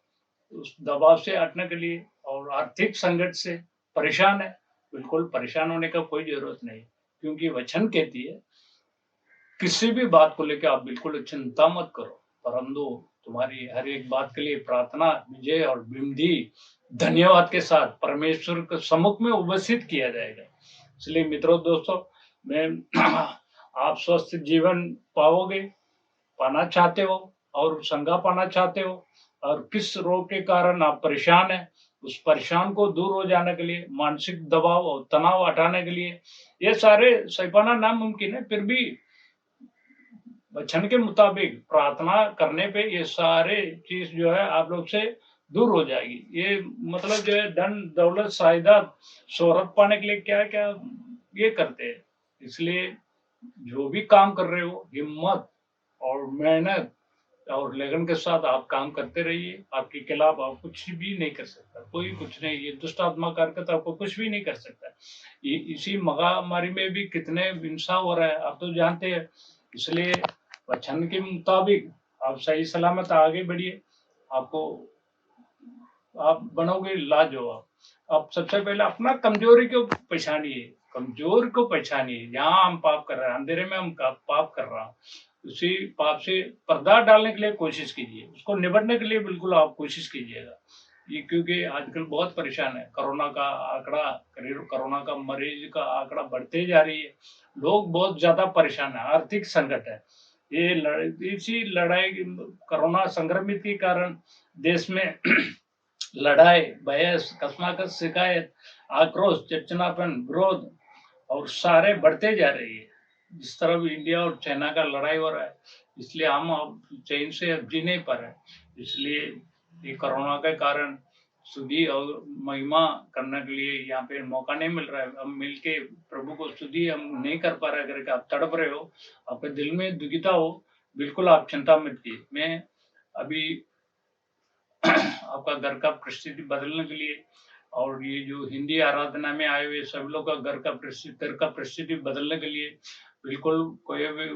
उस दबाव से हटने के लिए, और आर्थिक संकट से परेशान है, बिल्कुल परेशान होने का कोई जरूरत नहीं। क्योंकि वचन कहती है, किसी भी बात को लेकर आप बिल्कुल चिंता मत करो, परंतु तुम्हारी हर एक बात के लिए प्रार्थना, विजय और विधि धन्यवाद के साथ परमेश्वर के सम्मुख में उपस्थित किया जाएगा। इसलिए मित्रों, दोस्तों, मैं आप स्वस्थ जीवन पाना चाहते हो और संगा पाना चाहते हो, और किस रोग के कारण आप परेशान हैं, उस परेशान को दूर हो जाने के लिए, मानसिक दबाव और तनाव हटाने के लिए, ये सारे सैपाना नामुमकिन है, फिर भी वचन के मुताबिक प्रार्थना करने पे ये सारे चीज जो है आप लोग से दूर हो जाएगी। ये मतलब जो है धन दौलत साइदाद शोहरत पाने के लिए क्या क्या ये करते हैं। इसलिए जो भी काम कर रहे हो, हिम्मत और मेहनत और लगन के साथ आप काम करते रहिए। आपके खिलाफ आप कुछ भी नहीं कर सकता, कोई कुछ नहीं। ये दुष्ट आत्मा कार्यकर्ता आपको कुछ भी नहीं कर सकता। ये इसी महामारी में भी कितने हिंसा हो रहा है, आप तो जानते हैं। इसलिए वचन के मुताबिक आप सही सलामत आगे बढ़िए, आप बनोगे लाजवाब। आप सबसे पहले अपना कमजोरी को पहचानिए, कमजोर को पहचानिए। जहाँ हम पाप कर रहे हैं, अंधेरे में हम पाप कर रहा हूँ, उसी पाप से पर्दा डालने के लिए कोशिश कीजिए, उसको निबटने के लिए बिल्कुल आप कोशिश कीजिएगा। ये क्योंकि आजकल बहुत परेशान है, कोरोना का मरीज का आंकड़ा बढ़ते जा रही है, लोग बहुत ज्यादा परेशान है, आर्थिक संकट है। ये इसी लड़ाई, कोरोना संक्रमित के कारण देश में लड़ाई, बहस, कशमकश, शिकायत, आक्रोश, चिड़चिड़ापन, विरोध और सारे बढ़ते जा रही है। जिस तरह इंडिया और चाइना का लड़ाई हो रहा है, इसलिए हम अब चैन से अब जी नहीं पा रहे। इसलिए ये कोरोना के कारण स्तुति और महिमा करने के लिए यहाँ पे मौका नहीं मिल रहा है। हम मिलके प्रभु को स्तुति हम नहीं कर पा रहे करके आप तड़प रहे हो, आपके दिल में दुखिता हो, बिल्कुल आप चिंता मत कीजिए। मैं अभी आपका घर का परिस्थिति बदलने के लिए और ये जो हिंदी आराधना में आए हुए सब लोग का घर का परिस्थिति बदलने के लिए, बिल्कुल खोए हुए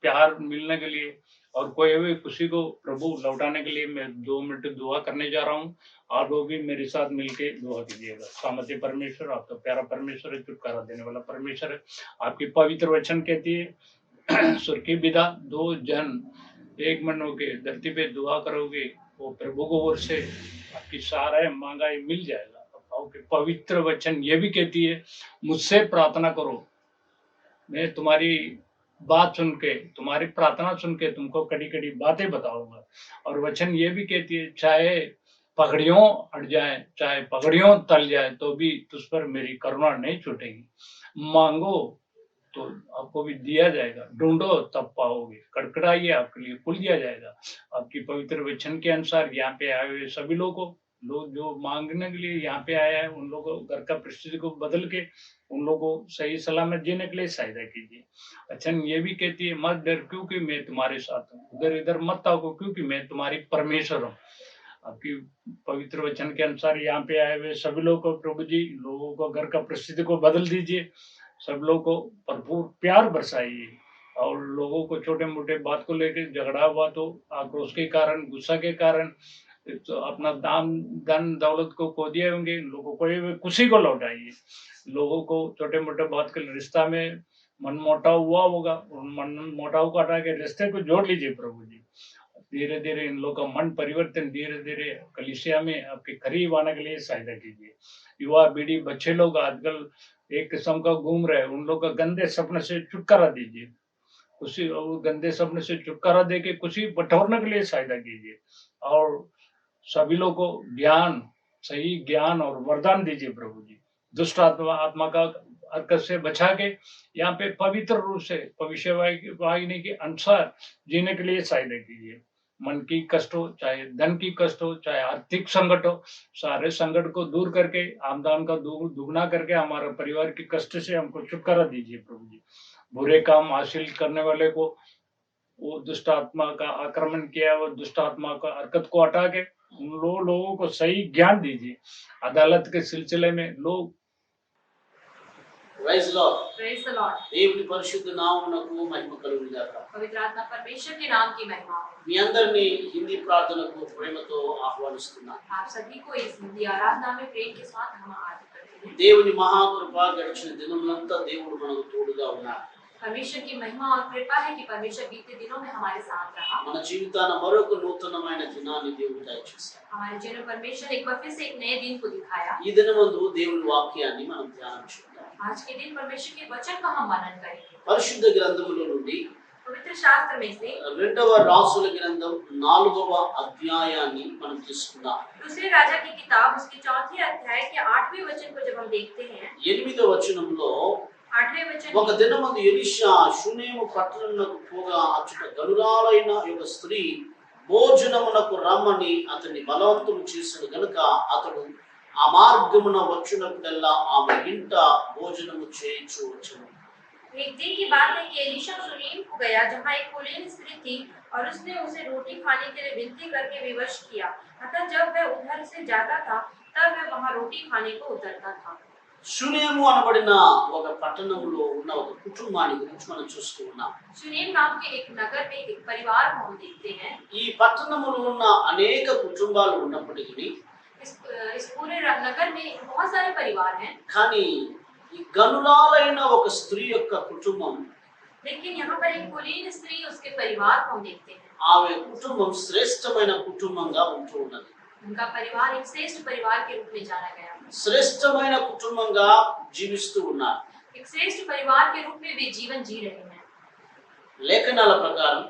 प्यार मिलने के लिए और खोए हुए खुशी को प्रभु लौटाने के लिए मैं 2 मिनट दुआ करने जा रहा हूँ। आप लोग भी मेरे साथ मिलके दुआ कीजिएगा। सामर्थ्य परमेश्वर, आपका प्यारा परमेश्वर है, छुटकारा देने वाला परमेश्वर है। आपकी पवित्र वचन कहती है स्वर्ग की विदा 2 जन एक मन होके धरती पे दुआ करोगे, वो प्रभु को ओर से आपकी सारा मांगाई मिल जाएगा। पवित्र वचन ये भी कहती है मुझसे प्रार्थना करो, मैं तुम्हारी बात सुन के, तुम्हारी प्रार्थना सुन के तुमको कड़ी कड़ी बातें बताऊंगा। और वचन ये भी कहती है चाहे पगड़ियों अड़ जाए, चाहे पगड़ियों तल जाए, तो भी तुझ पर मेरी करुणा नहीं छूटेगी। मांगो तो आपको भी दिया जाएगा, ढूंढो तब पाओगे, कड़कड़ाइए आपके लिए खुल दिया जाएगा। आपकी पवित्र वचन के अनुसार यहाँ पे आए हुए सभी लोग जो मांगने के लिए यहाँ पे आया है, उन लोगों घर का परिस्थिति को बदल के उन लोगों को सही सलामत जीने के लिए सहायता कीजिए। वचन ये भी कहती है मत डर क्योंकि मैं तुम्हारे साथ हूँ, उधर इधर मत ताको क्योंकि मैं तुम्हारी परमेश्वर हूँ। आपकी पवित्र वचन के अनुसार यहाँ पे आए हुए सभी लोगों को प्रभु जी लोगों को घर का परिस्थिति को बदल दीजिए, सब लोगों को भरपूर प्यार बरसाइए और लोगों को छोटे मोटे बात को लेकर झगड़ा हुआ तो आक्रोश के कारण, गुस्सा के कारण तो अपना धन दौलत को खो दिए होंगे, लोगों को खुशी को लौटाइए। लोगों को छोटे मोटे बात के रिश्ता में मन मोटाव हुआ होगा, मन मोटाव को हटा के रिश्ते को जोड़ लीजिए प्रभु जी। धीरे धीरे इन लोगों का मन परिवर्तन धीरे धीरे कलीसिया में आपके करीब आने के लिए सहायता कीजिए। युवा पीढ़ी बच्चे लोग आजकल एक किस्म का घूम रहे हैं, उन लोग का गंदे सपने से छुटकारा दीजिए, खुशी और गंदे सपने से छुटकारा दे के खुशी बटोरने के लिए सहायता कीजिए और सभी लोग को ज्ञान, सही ज्ञान और वरदान दीजिए प्रभु जी। दुष्ट आत्मा का हरकत से बचा के यहाँ पे पवित्र रूप से भविष्यवाणी के अनुसार जीने के लिए सहायता कीजिए। मन की कष्ट हो, चाहे धन की कष्ट हो, चाहे आर्थिक संकट हो, सारे संकट को दूर करके आमदन का दुगना करके हमारे परिवार के कष्ट से हमको छुटकारा दीजिए प्रभु जी। बुरे काम हासिल करने वाले को वो दुष्ट आत्मा का आक्रमण किया, वो दुष्ट आत्मा का हरकत को हटा के उन लोगों को सही ज्ञान दीजिए। अदालत के सिलसिले में लोग Praise the Lord. Praise the Lord. దేవుని పరిశుద్ధ నామమునకు మహిమ కలుగును గాక. पवित्र आत्मा परमेश्वर के नाम की महिमा हो। మీ అందరినీ హిందీ ప్రార్థనకు ప్రేమతో ఆహ్వానిస్తున్నాను. आप सभी को इस हिंदी आराधना में प्रेम के साथ हम आदर करते हैं। దేవుని మహాకృప గడిచిన దినములంతా దేవుడు మనకు తోడుగా ఉన్నాడు. परमेश्वर की महिमा और कृपा है कि परमेश्वर बीते दिनों में हमारे साथ रहा। మన జీవితాన మరొక నూతనమైన దినాన్ని దేవుడు దయచేశాడు. हमारे जीवन में परमेश्वर एक बार फिर से एक नए दिन को दिखाया। ఈ దినమందు దేవుని వాక్యాన్ని మనం ధ్యానం చేద్దాం. आज के दिन परमेश्वर के वचन का हम मनन करेंगे। పరిశుద్ధ గ్రంథములో నుండి पवित्र शास्त्र में से రెండవ రాసుల గ్రంథం 4వ అధ్యాయాన్ని మనం తీసుకుందాం. दूसरे राजा की किताब उसके 4थे अध्याय के 8वें वचन को जब हम देखते हैं, 8వ వచనంలో 8वें वचन ఒక దినమందు ఎలీషా షూనేము పట్టణమునకు పోగా అచ్చట గనురాలైన ఒక స్త్రీ భోజనమునకు రమ్మని అతన్ని బలవంతం చేశాడు గనుక అతడు ఆ మార్గమున వచ్చినప్పుడల్లా ఆమె ఇంట భోజనము చేయించు వచ్చును. एक दिन की बात है कि एलीशा सुनीम को गया जहाँ एक कुलीन स्त्री थी और उसने उसे रोटी खाने के लिए विनती करके विवश किया। अतः जब वह उधर से जाता था तब वह वहाँ रोटी खाने को उतरता था। షూనేము అనబడిన ఒక పట్టణంలో ఉన్న ఒక కుటుంబాన్ని గురించి మనం చూస్తూ ఉన్నాం. सुनीम नाम के एक नगर में एक परिवार को हम देखते हैं। ఈ పట్టణంలో ఉన్న అనేక కుటుంబాలు ఉన్నప్పటికీ इस पूरे नगर में बहुत सारे परिवार हैं, కానీ ఈ గనురాలైన ఒక స్త్రీ యొక్క కుటుంబం, लेकिन यहाँ पर एक कुलीन स्त्री उसके परिवार को हम देखते हैं। ఆమె కుటుంబం శ్రేష్టమైన కుటుంబంగా ఉంటూ ఉన్నది. उनका परिवार एक श्रेष्ठ परिवार के रूप में जाना गया, శ్రేష్టమైన కుటుంబంగా జీవిస్తూ ఉన్నారు. एक श्रेष्ठ परिवार के रूप में वे जीवन जी रहे हैं। లేఖనాల ప్రకారం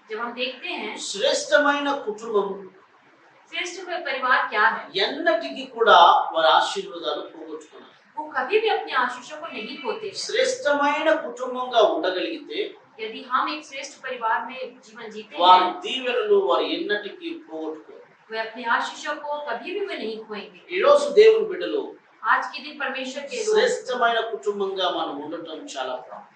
जब हम देखते हैं శ్రేష్టమైన కుటుంబం श्रेष्ठ परिवार क्या है? ఎన్నటికీ కూడా వారి ఆశీర్వాదాలు పోగొట్టుకున్నారు. वो कभी भी अपने आशीषों को नहीं खोते हैं। శ్రేష్టమైన కుటుంబంగా ఉండగలిగితే यदि हम एक श्रेष्ठ परिवार में जीवन जीते వారి हैं, దీవెనలు వారు ఎన్నటికీ పోగొట్టుకోరు. वे अपने आशीषों को कभी भी वे नहीं खोएंगे। ఈ రోజు దేవుని బిడ్డలు आज के दिन परमेश्वर के लोग శ్రేష్టమైన కుటుంబంగా మనం ఉండటం చాలా ప్రాముఖ్యం.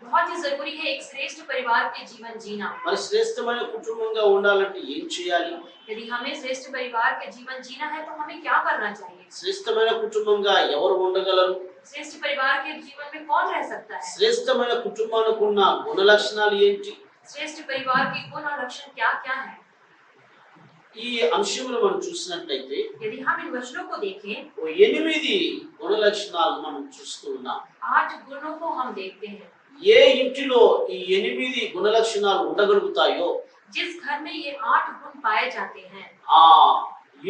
बहुत ही जरूरी है एक श्रेष्ठ परिवार के जीवन जीना। మరి శ్రేష్టమైన కుటుంబంగా ఉండాలంటే ఏం చేయాలి? यदि हमें श्रेष्ठ परिवार के जीवन जीना है तो हमें क्या करना चाहिए? శ్రేష్టమైన కుటుంబంగా ఎవరు ఉండగలరు? श्रेष्ठ परिवार के जीवन में कौन रह सकता है? శ్రేష్టమైన కుటుంబానికి ఉన్న గుణ లక్షణాలు ఏంటి? श्रेष्ठ परिवार के गुण और लक्षण क्या क्या है? ఈ అంశంలో మనం చూసినట్లయితే यदि हम इन वचनों को देखें, 8 గుణ లక్షణాలు మనం చూస్తూ ఉన్నాం. 8 गुणों को हम देखते हैं। ఏ ఇంటిలో ఈ 8 గుణ లక్షణాలు ఉండగలుగుతాయో जिस घर में ये 8 गुण पाए जाते हैं, ఆ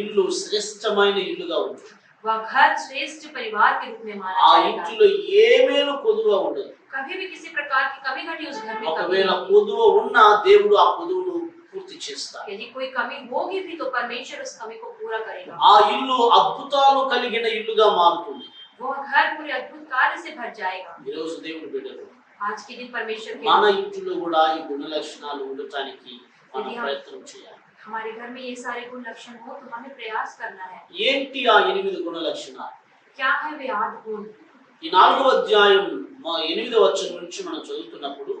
ఇల్లు శ్రేష్టమైన ఇల్లుగా ఉంటుంది. वह घर श्रेष्ठ परिवार के रूप में माना ఆ जाएगा। ఇంటిలో ఏమేను కొదువ ఉండదు. कभी भी किसी प्रकार की कमी घटी उस घर में कभी ఒకవేళ नहीं। కొదువ ఉన్నా దేవుడు ఆ కొదువును పూర్తి చేస్తాడు. यदि कोई कमी होगी भी तो परमेश्वर उस कमी को पूरा करेगा। ఆ ఇల్లు అద్భుతాలు కలిగిన ఇల్లుగా మారుతుంది. वो घर पूरे अद्भुत कार्य से भर जाएगा। ఈ రోజు దేవుని బిడ్డలు आज के दिन परमेश्वर के మన ఇంటిలో కూడా ఈ గుణ లక్షణాలు ఉండటానికి మనం ప్రయత్నం చేయాలి. हमारे घर में ये सारे गुण लक्षण हो तो हमें प्रयास करना है। ఏంటి ఆ 8 గుణ లక్షణాలు? क्या है वे 8 गुण? ఈ 4వ అధ్యాయం 8వ వచనం నుంచి మనం చదువుతున్నప్పుడు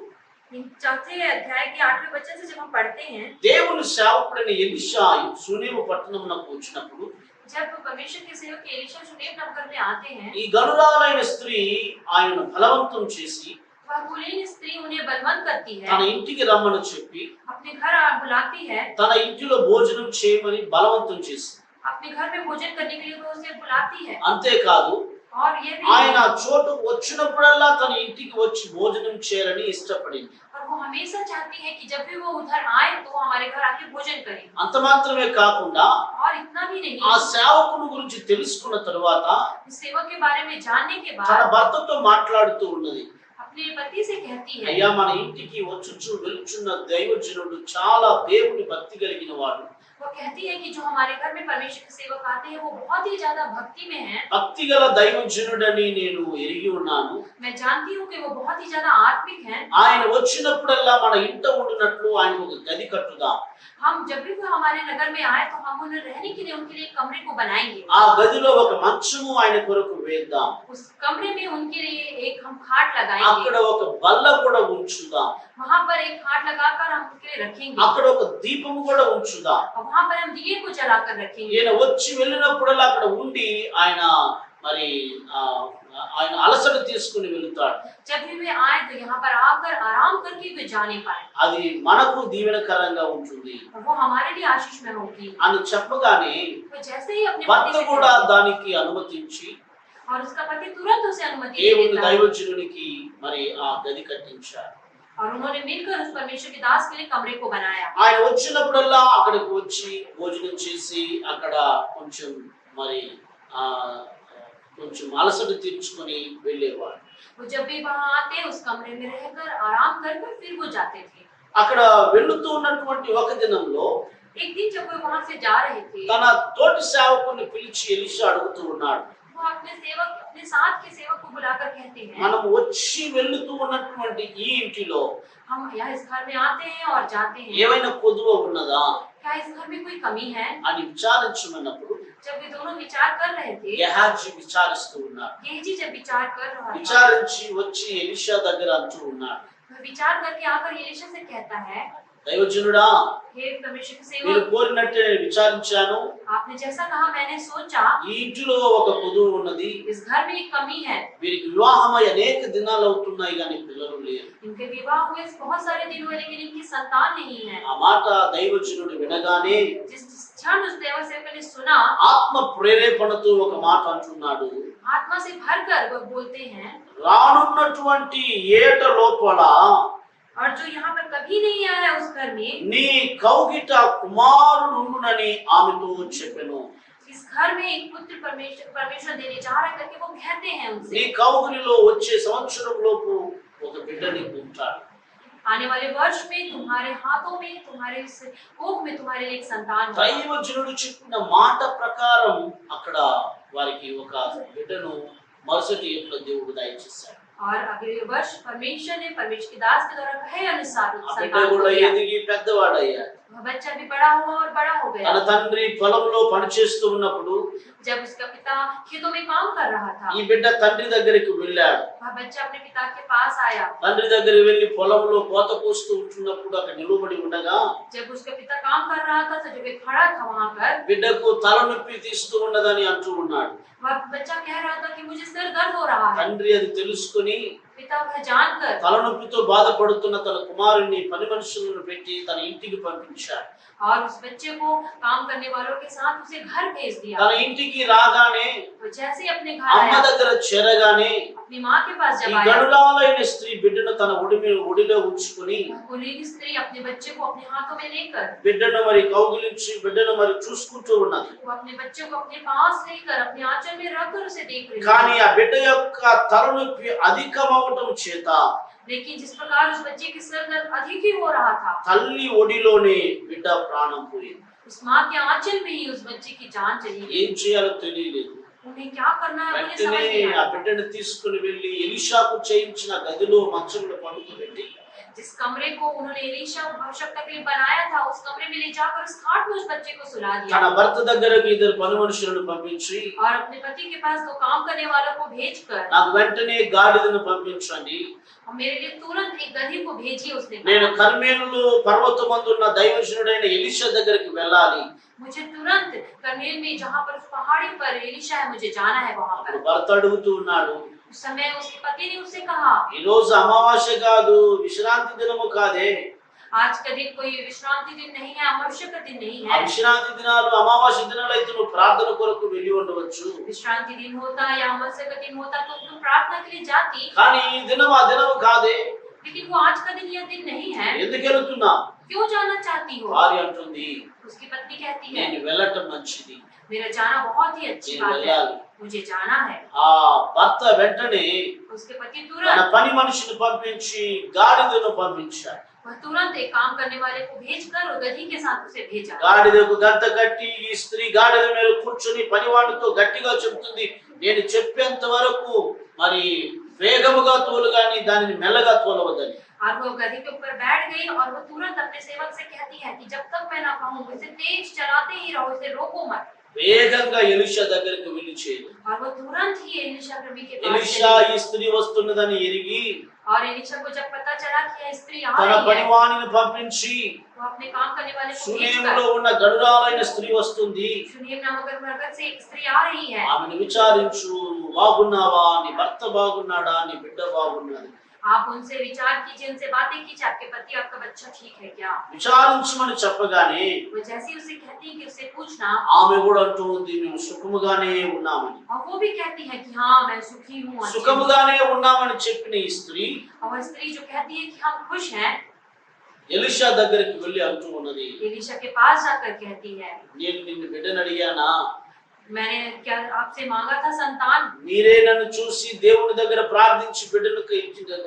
इन चौथे अध्याय के 8वें वचन से जब हम पढ़ते हैं, దేవుని సేవకుడైన ఎలీషా షూనేము పట్టణమునకు వచ్చినప్పుడు जब परमेश्वर के सेवक एलीशा शूनेम नगर में आते हैं, ఈ గనురాలైన స్త్రీ ఆయనను బలవంతం చేసి वह कुलीन स्त्री उन्हें बलवंत करती है, తన ఇంటికి రమ్మని చెప్పి अपने घर बुलाती है, తన ఇంటిలో భోజనం చేయమని బలవంతం చేసి अपने घर में भोजन करने के लिए वो उसे बुलाती है। అంతేకాదు और ये भी ఆయన చోటు వచ్చినప్పుడల్లా తన ఇంటికి వచ్చి భోజనం చేయాలని ఇష్టపడింది. और वो हमेशा चाहती है कि जब भी वो उधर आए तो वो हमारे घर आके भोजन करे। అంత మాత్రమే కాకుండా और इतना भी नहीं, ఆ సేవకుని గురించి తెలుసుకున్న తరువాత इस सेवक के बारे में जानने के తన बाद భర్తతో మాట్లాడుతూ ఉన్నది, अपने पति से कहती है, అయ్యా మన ఇంటికి వచ్చుచు వెలుచున్న దైవజనుడు చాలా దేవుని భక్తి కలిగిన వాడు. वो कहती है कि जो हमारे घर में परमेश्वर के सेवक आते हैं वो बहुत ही ज्यादा भक्ति में हैं। భక్తి గల దైవజనుడని నేను ఎరిగి ఉన్నాను. मैं जानती हूँ कि वो बहुत ही ज्यादा आत्मिक हैं। ఆయన వచ్చినప్పుడల్లా మన ఇంట ఉండినట్లు ఆయన ఒక గది కట్టుదాం. हम जब भी वो हमारे नगर में आए तो हम उन्हें रहने के लिए उनके लिए एक कमरे को बनाएंगे। ఆ గదిలో ఒక మంచము ఆయన కొరకు వేద్దాం. उस कमरे में उनके लिए एक हम खाट అక్కడ लगाएंगे। ఒక బల్ల కూడా ఉంచుదాం. वहाँ पर एक खाट लगाकर हम उनके लिए रखेंगे అక్కడ ఒక దీపము కూడా ఉంచుదాం. और वहाँ पर हम दिए को जलाकर रखेंगे। ఈయన వచ్చి వెళ్ళినప్పుడల్లా అక్కడ ఉండి ఆయన మరి ఆయన అలసట తీసుకుని వెళ్తాడు. जब भी वे आए तो यहाँ पर आकर आराम करके वे जाने पाए అది మనకు దీవెనకరంగా ఉంటుంది और वो हमारे लिए आशीष में होगी। అని చెప్పగానే वो जैसे ही अपने భర్త पति से కూడా कहती है, దానికి అనుమతించి और उसका पति तुरंत उसे अनुमति दे దేవుని देता है దైవజనునికి మరి ఆ గది కట్టించారు. और उन्होंने मिलकर उस परमेश्वर के दास के लिए कमरे को बनाया। ఆయన వచ్చినప్పుడల్లా అక్కడికి వచ్చి భోజనం చేసి అక్కడ కొంచెం మరి ఆ కొంచెం అలసట తీర్చుకొని వెళ్ళేవాడు. वो जब भी वहाँ आते उस कमरे में रहकर आराम कर फिर वो जाते थे। అక్కడ వెళ్తూ ఉన్నటువంటి ఒక దినంలో एक दिन जब वो वहाँ से जा रहे थे, తన తోటి సేవకుని పిలిచి ఎలీషా అడుగుతూ ఉన్నాడు, वो अपने साथ के सेवक को बुलाकर कहते हैं, మనం వచ్చి వెళ్తూ ఉన్నటువంటి ఈ ఇంటిలో हम यहाँ इस घर में आते हैं और जाते हैं, ఏమైనా కొదువ ఉన్నదా क्या इस घर में कोई कमी है? అని విచారించమన్నప్పుడు जब वे दोनों विचार कर रहे थे, గెహాజీ విచారిస్తూ ఉన్నాడు. गेहजी जब विचार कर रहा था, విచారించి వచ్చి ఎలీషా దగ్గర అంటూ ఉన్నాడు, वह विचार करके आकर एलीशा से कहता है, దైవజనుడా हे परमेश्वर के మీరు सेवक, కోరినట్టే నేను విచారించాను. आपने जैसा कहा मैंने सोचा, ఈ ఇంటిలో ఒక కొదువ ఉన్నది. इस घर में एक कमी है। వీరికి వివాహమై అనేక దినాలు అవుతున్నాయి కానీ పిల్లలు లేరు. इनके विवाह हुए बहुत सारे दिन हुए लेकिन इनकी संतान नहीं है। ఆ మాట దైవజనుడు వినగానే जिस क्षण उस देवा सेवक ने सुना, ఆత్మ ప్రేరేపణతో ఒక మాట అంటున్నాడు, आत्मा से भरकर वह बोलते हैं, రానున్నటువంటి ఏట లోపల और जो यहाँ पर कभी नहीं आया उस घर में, నీ కౌగిట కుమారుడుండునని ఆమెతో చెప్పెను. इस घर में एक पुत्र परमेश्वर देने जा रहा है करके वो कहते हैं నీ उनसे, కౌగిలిలో వచ్చే సంవత్సరం లోపు ఒక బిడ్డ నీకు ఉంటాడు. आने वाले वर्ष में तुम्हारे हाथों में, तुम्हारे इस कोख में तुम्हारे लिए एक संतान होगा। దైవజనుడు చెప్పిన మాట ప్రకారం అక్కడ వారికి ఒక బిడ్డను మరుసటి ఏట్లో దేవుడు దయచేశాడు. और अगले वर्ष परमेश्वर ने परमेश्वर के दास के द्वारा कहे अनुसार ఆ బిడ్డ संतान को కూడా दिया। ఎదిగి పెద్దవాడయ్యాడు. वह बच्चा भी बड़ा हुआ और बड़ा हो తన गया। తండ్రి పొలంలో పనిచేస్తూ ఉన్నప్పుడు जब उसका पिता खेतों में काम कर रहा था, ఈ బిడ్డ తండ్రి దగ్గరికి వెళ్ళాడు. वह बच्चा अपने पिता के पास आया। తండ్రి దగ్గరికి వెళ్లి పొలంలో కోత కోస్తూ ఉంటున్నప్పుడు అక్కడ నిలబడి ఉండగా जब उसका पिता काम कर रहा था तो जब वे खड़ा था वहां पर, బిడ్డకు తలనొప్పి తీస్తూ ఉన్నదని అంటూ ఉన్నాడు. वह बच्चा कह रहा था कि मुझे सिर दर्द हो रहा है। తండ్రి అది తెలుసుకుని पिता वह जानकर తలనొప్పితో బాధపడుతున్న తన కుమారుణ్ణి పని మనుషులను పెట్టి తన ఇంటికి పంపించాడు. और उस बच्चे को काम करने वालों के साथ उसे घर भेज दिया। తన ఇంటికి రాగానే वो जैसे ही अपने घर అమ్మ आया, దగ్గర చేరగానే अपनी माँ के पास ఈ जब आया, గనురాలైన స్త్రీ బిడ్డను తన ఒడిలో ఉంచుకుని कुलीन स्त्री अपने बच्चे को अपने हाथों में लेकर, బిడ్డను మరి కౌగిలించి బిడ్డను మరి చూసుకుంటూ ఉన్నది. वो अपने बच्चे को अपने पास लेकर अपने आंचल में रखकर उसे देख रही కానీ थी। ఆ బిడ్డ యొక్క తలనొప్పి అధికమవటం చేత लेकिन जिस प्रकार उस बच्चे के सिर दर्द अधिक ही हो रहा था, తల్లి ఒడిలోనే బిడ్డ ప్రాణం పోయింది. उस माँ के आंचल में ही उस बच्चे की जान चली गई। ఏం చేయాలో తెలియలేదు. उन्हें क्या करना है उन्हें समझ వెంటనే नहीं ఆ आया। బిడ్డను తీసుకుని వెళ్లి ఎలీషాకు చేయించిన గదిలో మంచంలో పడుకోబెట్టి जिस कमरे को उन्होंने एलीशा आवश्यकता के लिए बनाया था, उस कमरे में ले जाकर उस खाट में उस बच्चे को सुला తన दिया భర్త దగ్గరకు ఇద్దరు పని మనుషులను పంపించి और अपने पति के पास दो काम करने वालों को भेजकर, నాకు వెంటనే గాడిదను పంపించండి, और मेरे लिए तुरंत एक गधी को भेजिए। उसने నేను कहा, కర్మేలులో పర్వతమందున్న దైవజనుడైన ఎలీషా దగ్గరికి వెళ్ళాలి. मुझे तुरंत कर्मेल में जहाँ पर उस पहाड़ी पर एलीशा है, मुझे जाना है वहां पर। అప్పుడు భర్త అడుగుతూ ఉన్నాడు, उस समय उसके पति ने उससे कहा, ఈ రోజు అమావాస్య కాదు, విశ్రాంతి దినము కాదే. आज का दिन कोई विश्रांति दिन नहीं है, अमावस्या का दिन नहीं ఆ है। విశ్రాంతి దినాలు అమావాస్య దినాలు అయితే నువ్వు ప్రార్థన కొరకు వెళ్ళి ఉండవచ్చు. विश्रांति दिन होता या अमावस्या का दिन होता तो तुम प्रार्थना के लिए जाती, కానీ ఈ దినం ఆ దినం కాదే. लेकिन वो आज का दिन यह दिन नहीं है। ఎందుకు వెళుతున్నా? क्यों जाना चाहती हो? భార్య అంటుంది, उसकी पत्नी कहती है, నేను వెళ్ళటం మంచిది, मेरा जाना बहुत ही अच्छी నేను बात है, వెళ్ళాలి. मुझे जाना है। ఆ భర్త వెంటనే उसके पति తన तुरंत పని మనిషిని పంపించి గాడిదను పంపించాడు. वह तुरंत एक काम करने वाले को भेजकर और गधी के साथ उसे भेजा। గాడిదకు గంట కట్టి ఈ స్త్రీ గాడిద మీద కూర్చొని పనివాడితో గట్టిగా చెప్తుంది, నేను చెప్పేంత వరకు మరి వేగముగా తోలు గాని దానిని మెల్లగా తోలవద్దని. और वो गधी के ऊपर बैठ गई और वो तुरंत अपने सेवक से कहती है कि जब तक मैं ना कहूँ इसे तेज चलाते ही रहो, इसे रोको मत। వేగంగా ఎలీషా దగ్గరికి వెళ్ళి చేరు. और वो तुरंत ही एलीशा नबी के पास ఎలీషా चली। ఈ స్త్రీ వస్తున్నదని ఎరిగి और एलीशा को जब पता चला कि यह स्त्री आ తన रही है, పనివాణిని పంపించి वो अपने काम करने वाले को సునేములో भेजकर, ఉన్న గనురాలైన స్త్రీ వస్తుంది, शुनेम नामक नगर से एक स्त्री आ रही है, ఆమెను విచారించు, నువ్వు బాగున్నావా, నీ భర్త బాగున్నాడా, నీ బిడ్డ బాగున్నది. आप उनसे विचार कीजिए, उनसे बातें कीजिए, आपके पति आपका बच्चा ठीक है क्या? విచారించమని చెప్పగానే वो जैसे ही उसे कहती है कि उसे पूछना, ఆమె కూడా అంటూ ఉంది, మేము సుఖముగానే ఉన్నామని. और वो भी कहती है कि हाँ मैं सुखी हूँ, अच्छी हूँ। సుఖముగానే ఉన్నామని చెప్పిన ఈ స్త్రీ और वह स्त्री जो कहती है कि हम खुश हैं, ఎలీషా దగ్గరికి వెళ్ళి అంటూ ఉన్నది, एलीशा के पास जाकर कहती है, నేను నిన్ను బిడ్డను అడిగానా, मैंने क्या आपसे मांगा था संतान? మీరే నన్ను చూసి దేవుని దగ్గర ప్రార్థించి బిడ్డను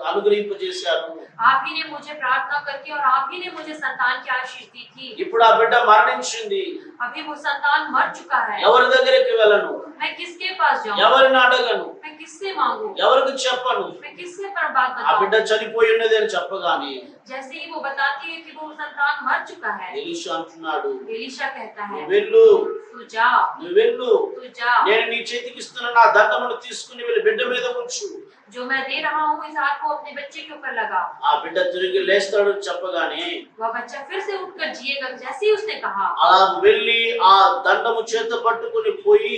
అనుగ్రహింపజేశారు. आप ही ने मुझे प्रार्थना करके और आप ही ने मुझे संतान की आशीष दी थी। ఇప్పుడు ఆ బిడ్డ మరణించింది, अभी वो संतान मर चुका है, ఎవరి దగ్గరికి వెళ్ళను, मैं किसके पास जाऊँ? ఎవరిని అడగను, मैं किससे मांगू? ఎవరికి చెప్పను. मैं किससे पर बात ఆ बताऊँ? బిడ్డ చనిపోయి ఉన్నది అని చెప్పగానే जैसे ही वो बताती है कि वो संतान मर चुका है, ఎలీషా అంటున్నాడు, एलीशा कहता है, నువ్వు వెళ్ళు, तू जा, నువ్వు వెళ్ళు, तू जा, నేను నీ చేతికి ఇస్తున్న నా దండమును తీసుకుని వెళ్ళి బిడ్డ మీద ఉంచు. जो मैं दे रहा हूँ इस हाथ को अपने बच्चे के ऊपर लगा। ఆ బిడ్డ తిరిగి లేస్తాడు చెప్పగానే वह बच्चा फिर से उठकर जिएगा, जैसे ही उसने कहा। అలా వెళ్ళి ఆ దండము చేత పట్టుకుని పోయి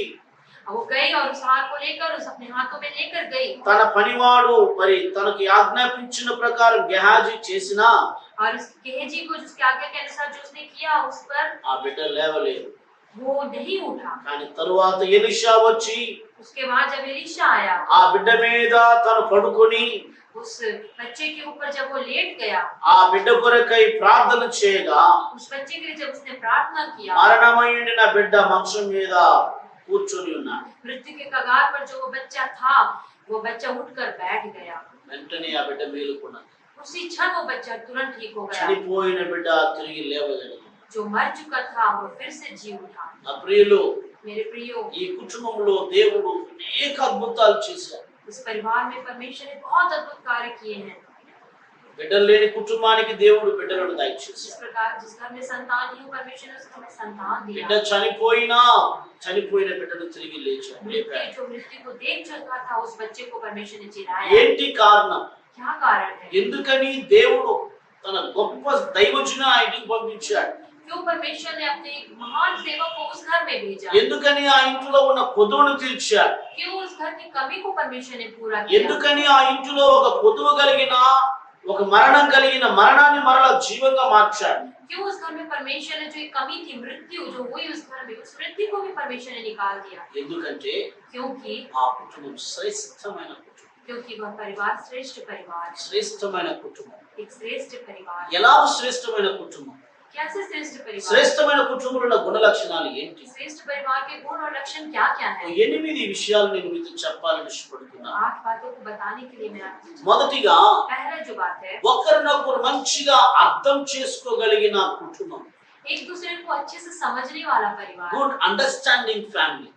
वो गई और उस हाथ को लेकर उस अपने हाथों में लेकर गई, తన పనివాడు మరి తనకి ఆజ్ఞాపించిన ప్రకారం గెహాజీ చేసినా और उस गेहजी को जिसके आज्ञा के अनुसार जो उसने किया उस पर ఆ బిడ్డ లేవలేదు. वो नहीं उठा। కానీ తరువాత ఎలీషా వచ్చి उसके बाद जब एलीशा आया, ఆ బిడ్డ మీద తను పడుకొని उस बच्चे के ऊपर जब वो लेट गया, ఆ బిడ్డ కొరకై ప్రార్థన చేయగా उस बच्चे के लिए जब उसने प्रार्थना किया, మరణమైండి నా బిడ్డ మంచం మీద కూర్చొని ఉన్నాడు. मृत्यु के कगार पर जो वो बच्चा था, वो बच्चा उठकर बैठ गया। వెంటనే ఆ బిడ్డ మేలుకున్నది. उसी क्षण वो बच्चा तुरंत ठीक हो गया। చనిపోయిన బిడ్డ తిరిగి లేవగలిగింది. जो मर चुका था वो फिर से जी उठा। నా ప్రియులు, मेरे प्रियो, ఈ కుటుంబంలో దేవుడు అనేక అద్భుతాలు చేశాడు. इस परिवार में परमेश्वर ने बहुत अद्भुत कार्य किए हैं। బిడ్డలు లేని కుటుంబానికి దేవుడు బిడ్డలను जिस దయచేశాడు. प्रकार जिस घर में संतान नहीं हो, परमेश्वर ने उस घर में संतान బిడ్డ दिया। చనిపోయిన బిడ్డను తిరిగి లేపాడు. जो मृत्यु को देख चुका था उस बच्चे को परमेश्वर ने जिलाया। ఏంటి కారణం? क्या कारण है? ఎందుకని దేవుడు తన గొప్ప దైవజన ఆ ఇంటికి పంపించాడు? क्यों परमेश्वर ने अपने महान सेवक को उस घर में भेजा? ఎందుకని ఆ ఇంటిలో ఉన్న కొదువును తీర్చాడు? क्यों उस घर की कमी को परमेश्वर ने पूरा किया? ఎందుకని ఆ ఇంటిలో ఒక కొదువు కలిగిన, ఒక మరణం కలిగిన మరణాన్ని మరలా జీవంగా మార్చాడు? क्यों उस घर में परमेश्वर ने जो एक कमी थी, मृत्यु जो हुई उस घर में, उस मृत्यु को भी परमेश्वर ने निकाल दिया? ఎందుకంటే क्योंकि ఆ కుటుంబం శ్రేష్టమైన కుటుంబం. क्योंकि वह परिवार श्रेष्ठ परिवार है। శ్రేష్టమైన కుటుంబం. एक श्रेष्ठ परिवार। ఎలా శ్రేష్టమైన కుటుంబం? कैसे श्रेष्ठ परिवार? శ్రేష్టమైన కుటుంబంలో గుణ లక్షణాలు ఏంటి? श्रेष्ठ परिवार के गुण और लक्षण क्या क्या है? 8 విషయాలు నేను మీతో చెప్పాలని ఇష్టపడుతున్నాను. 8 बातों को बताने के लिए मैं आपसे మొదటిగా, पहला जो बात है, ఒకరినొకరు మంచిగా అర్థం చేసుకోగలిగిన కుటుంబం. एक दूसरे को अच्छे से समझने वाला परिवार। Good understanding family.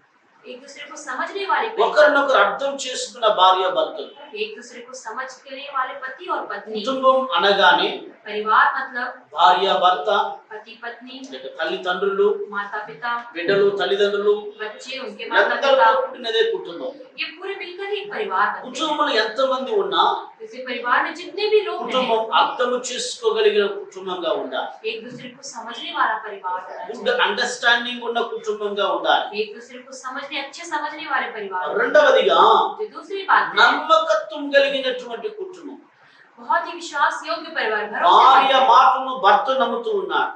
एक दूसरे को समझने वाले परिवार। ఒకరినొకరు అర్థం చేసుకున్న భార్య భర్తలు. एक दूसरे को समझने वाले पति और पत्नी। కుటుంబం అనగానే परिवार मतलब భార్య భర్త, पति पत्नी, లేక తల్లిదండ్రులు, माता पिता, బిడ్డలు తల్లిదండ్రులు, बच्चे उनके माता అందరూ पिता, పుట్టినదే కుటుంబం. ये पूरे मिलकर ही एक परिवार बनते हैं। కుటుంబంలో ఎంతమంది ఉన్నా इसी परिवार में जितने भी लोग కుటుంబం हैं, అర్థం చేసుకోగలిగిన కుటుంబంగా ఉండాలి. एक दूसरे को समझने वाला परिवार होना గుడ్ चाहिए। అండర్స్టాండింగ్ ఉన్న కుటుంబంగా ఉండాలి. एक दूसरे को समझने, अच्छे समझने वाले परिवार। రెండవదిగా, जो दूसरी बात है, నమ్మకత్వం కలిగినటువంటి కుటుంబం. बहुत ही विश्वास योग्य परिवार। భార్య भरोसेमंद। మాటను భర్త నమ్ముతూ ఉన్నాడు.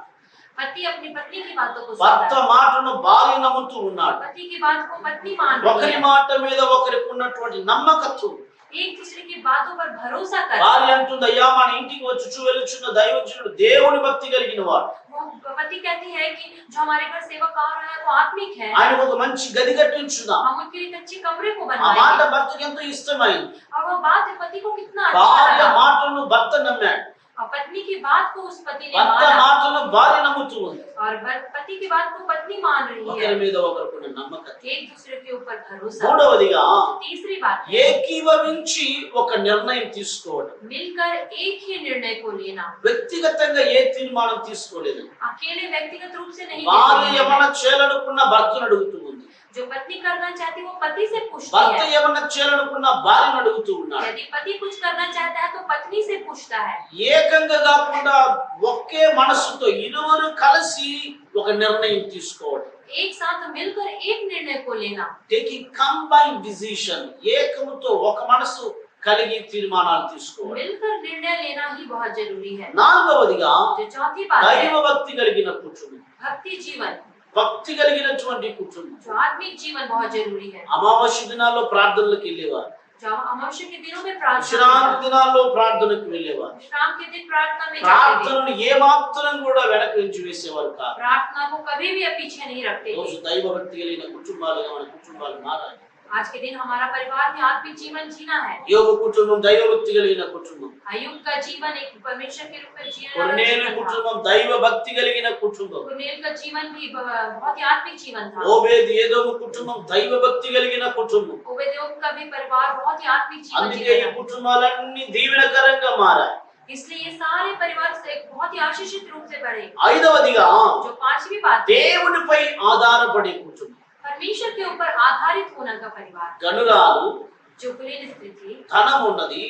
पति अपनी पत्नी की बातों को భర్త सुनता है। మాటను భార్య నమ్ముతూ ఉన్నాడు. पति की बात को पत्नी मान रही ఒకరి है। మాట మీద ఒకరికి ఉన్నటువంటి నమ్మకత్వం. एक दूसरे की बातों पर भरोसा कर। భార్య అంటుంది, అయ్యా మన ఇంటికి వచ్చి వెళ్ళుచున్న దైవజనుడు దేవుని భక్తి కలిగిన వాడు. वो पति कहती है कि जो हमारे घर सेवक आ रहा है वो आत्मिक है। ఆయనకు ఒక మంచి గది కట్టించుదాం. हम उनके लिए एक अच्छे कमरे को ఆ మాట बनवाएंगे। భర్తకి ఎంతో ఇష్టమైంది. और वो बात पति को कितना अच्छा భార్య लगा। మాటను భర్త నమ్మాడు. और पत्नी की बात को उस पति ने భర్త माना। మాటను భార్య నమ్ముతూ ఉంది. और पति की बात को पत्नी मान रही ఒకరి है। మీద ఒకరికి నమ్మకత్వం. एक दूसरे के ऊपर भरोसा। మూడవదిగా, तीसरी बात है, ఏకీభవించి ఒక నిర్ణయం తీసుకోవడం. मिलकर एक ही निर्णय को लेना। వ్యక్తిగతంగా ఏ తీర్మానం తీసుకోలేదు. अकेले व्यक्तिगत रूप से नहीं భార్య लेते हैं। ఏమన్నా చేయాలనుకున్న భర్తను అడుగుతూ ఉంది. जो पत्नी करना चाहती है वो पति से पूछती భర్త है। ఏమన్నా చేయాలనుకున్న భార్యను అడుగుతూ ఉన్నాడు. यदि पति कुछ करना चाहता है तो पत्नी से पूछता है। ఏకంగా కాకుండా ఒకే మనసుతో ఇరువురు కలిసి ఒక నిర్ణయం తీసుకోవడం. एक साथ मिलकर एक निर्णय को लेना। Taking combined decision. ఏకముతో ఒక మనసు కలిగి తీర్మానాలు తీసుకోవడం. मिलकर निर्णय लेना ही बहुत जरूरी है। నాలుగవదిగా, जो चौथी बात है, దైవ భక్తి కలిగిన కుటుంబం. भक्ति जीवन। భక్తి కలిగినటువంటి కుటుంబం. जो आत्मिक जीवन बहुत जरूरी है। అమావాస్య దినాల్లో ప్రార్థనలకు వెళ్ళేవారు. जो अमावस्या के दिनों में प्रार्थना, విశ్రాంతి దినాల్లో ప్రార్థనకు వెళ్ళేవారు. विश्राम के दिन प्रार्थना में जाते थे। ప్రార్థనను ఏమాత్రం కూడా వెనక్కి నుంచి వేసేవారు కాదు. प्रार्थना को कभी भी पीछे नहीं रखते రోజు थे। దైవ భక్తి కలిగిన కుటుంబాలుగా మన కుటుంబాలు మారాలి. आज के दिन हमारा परिवार में आत्मिक जीवन जीना है। యోబు కుటుంబం దైవ భక్తి కలిగిన కుటుంబం. अय्यूब का जीवन एक परमेश्वर के रूप में जीने वाला కొర్నేలు जीवन था। కుటుంబం దైవ భక్తి కలిగిన కుటుంబం. कुरनेल का जीवन भी बहुत ही आत्मिक जीवन था। ఓబేద్ ఏదోము కుటుంబం దైవ భక్తి కలిగిన కుటుంబం. ओबेदेदोम का भी परिवार बहुत ही आत्मिक जीवन అందుకే जीता ఈ था। కుటుంబాలన్నీ దీవెనకరంగా మారాయి. इसलिए ये सारे परिवार से बहुत ही आशीषित रूप से बढ़े। ఐదవదిగా, जो पांचवी बात है, దేవునిపై ఆధారపడే కుటుంబం. परमेश्वर के ऊपर आधारित होने का परिवार। గనురాలు, जो कुलीन स्त्री थी, ధనం ఉన్నది,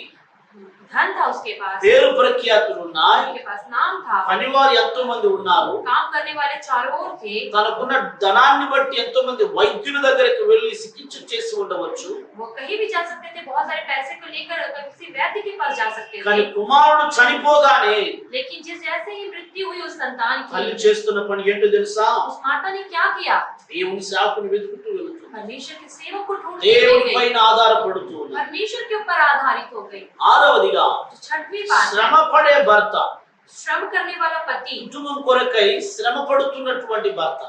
धन था उसके पास, పేరు ప్రఖ్యాతులు ఉన్నాయి, उसके पास नाम था, పనివారు ఎంతో మంది ఉన్నారు. काम करने वाले चारों ओर थे। తనకున్న ధనాన్ని బట్టి ఎంతో మంది వైద్యుల దగ్గరికి వెళ్లి చికిత్స చేసి ఉండవచ్చు. वो कहीं भी जा सकते थे, बहुत सारे पैसे को लेकर किसी वैद्य के पास जा सकते కానీ थे। కుమారుడు చనిపోగానే लेकिन जिस जैसे ही मृत्यु हुई उस संतान తల్లి की, చేస్తున్న పని ఏంటో తెలుసా? उस माता ने क्या किया? దేవుని శాపను వెతుకుతూ వెళ్తుంది. परमेश्वर के सेवक को ढूंढती దేవుని गई, పైన ఆధారపడుతూ ఉంది. परमेश्वर के ऊपर आधारित हो गई। ఆరవదిగా, जो छठवीं बात है, శ్రమ పడే భర్త. श्रम करने वाला पति। కుటుంబం కొరకై శ్రమ పడుతున్నటువంటి భర్త.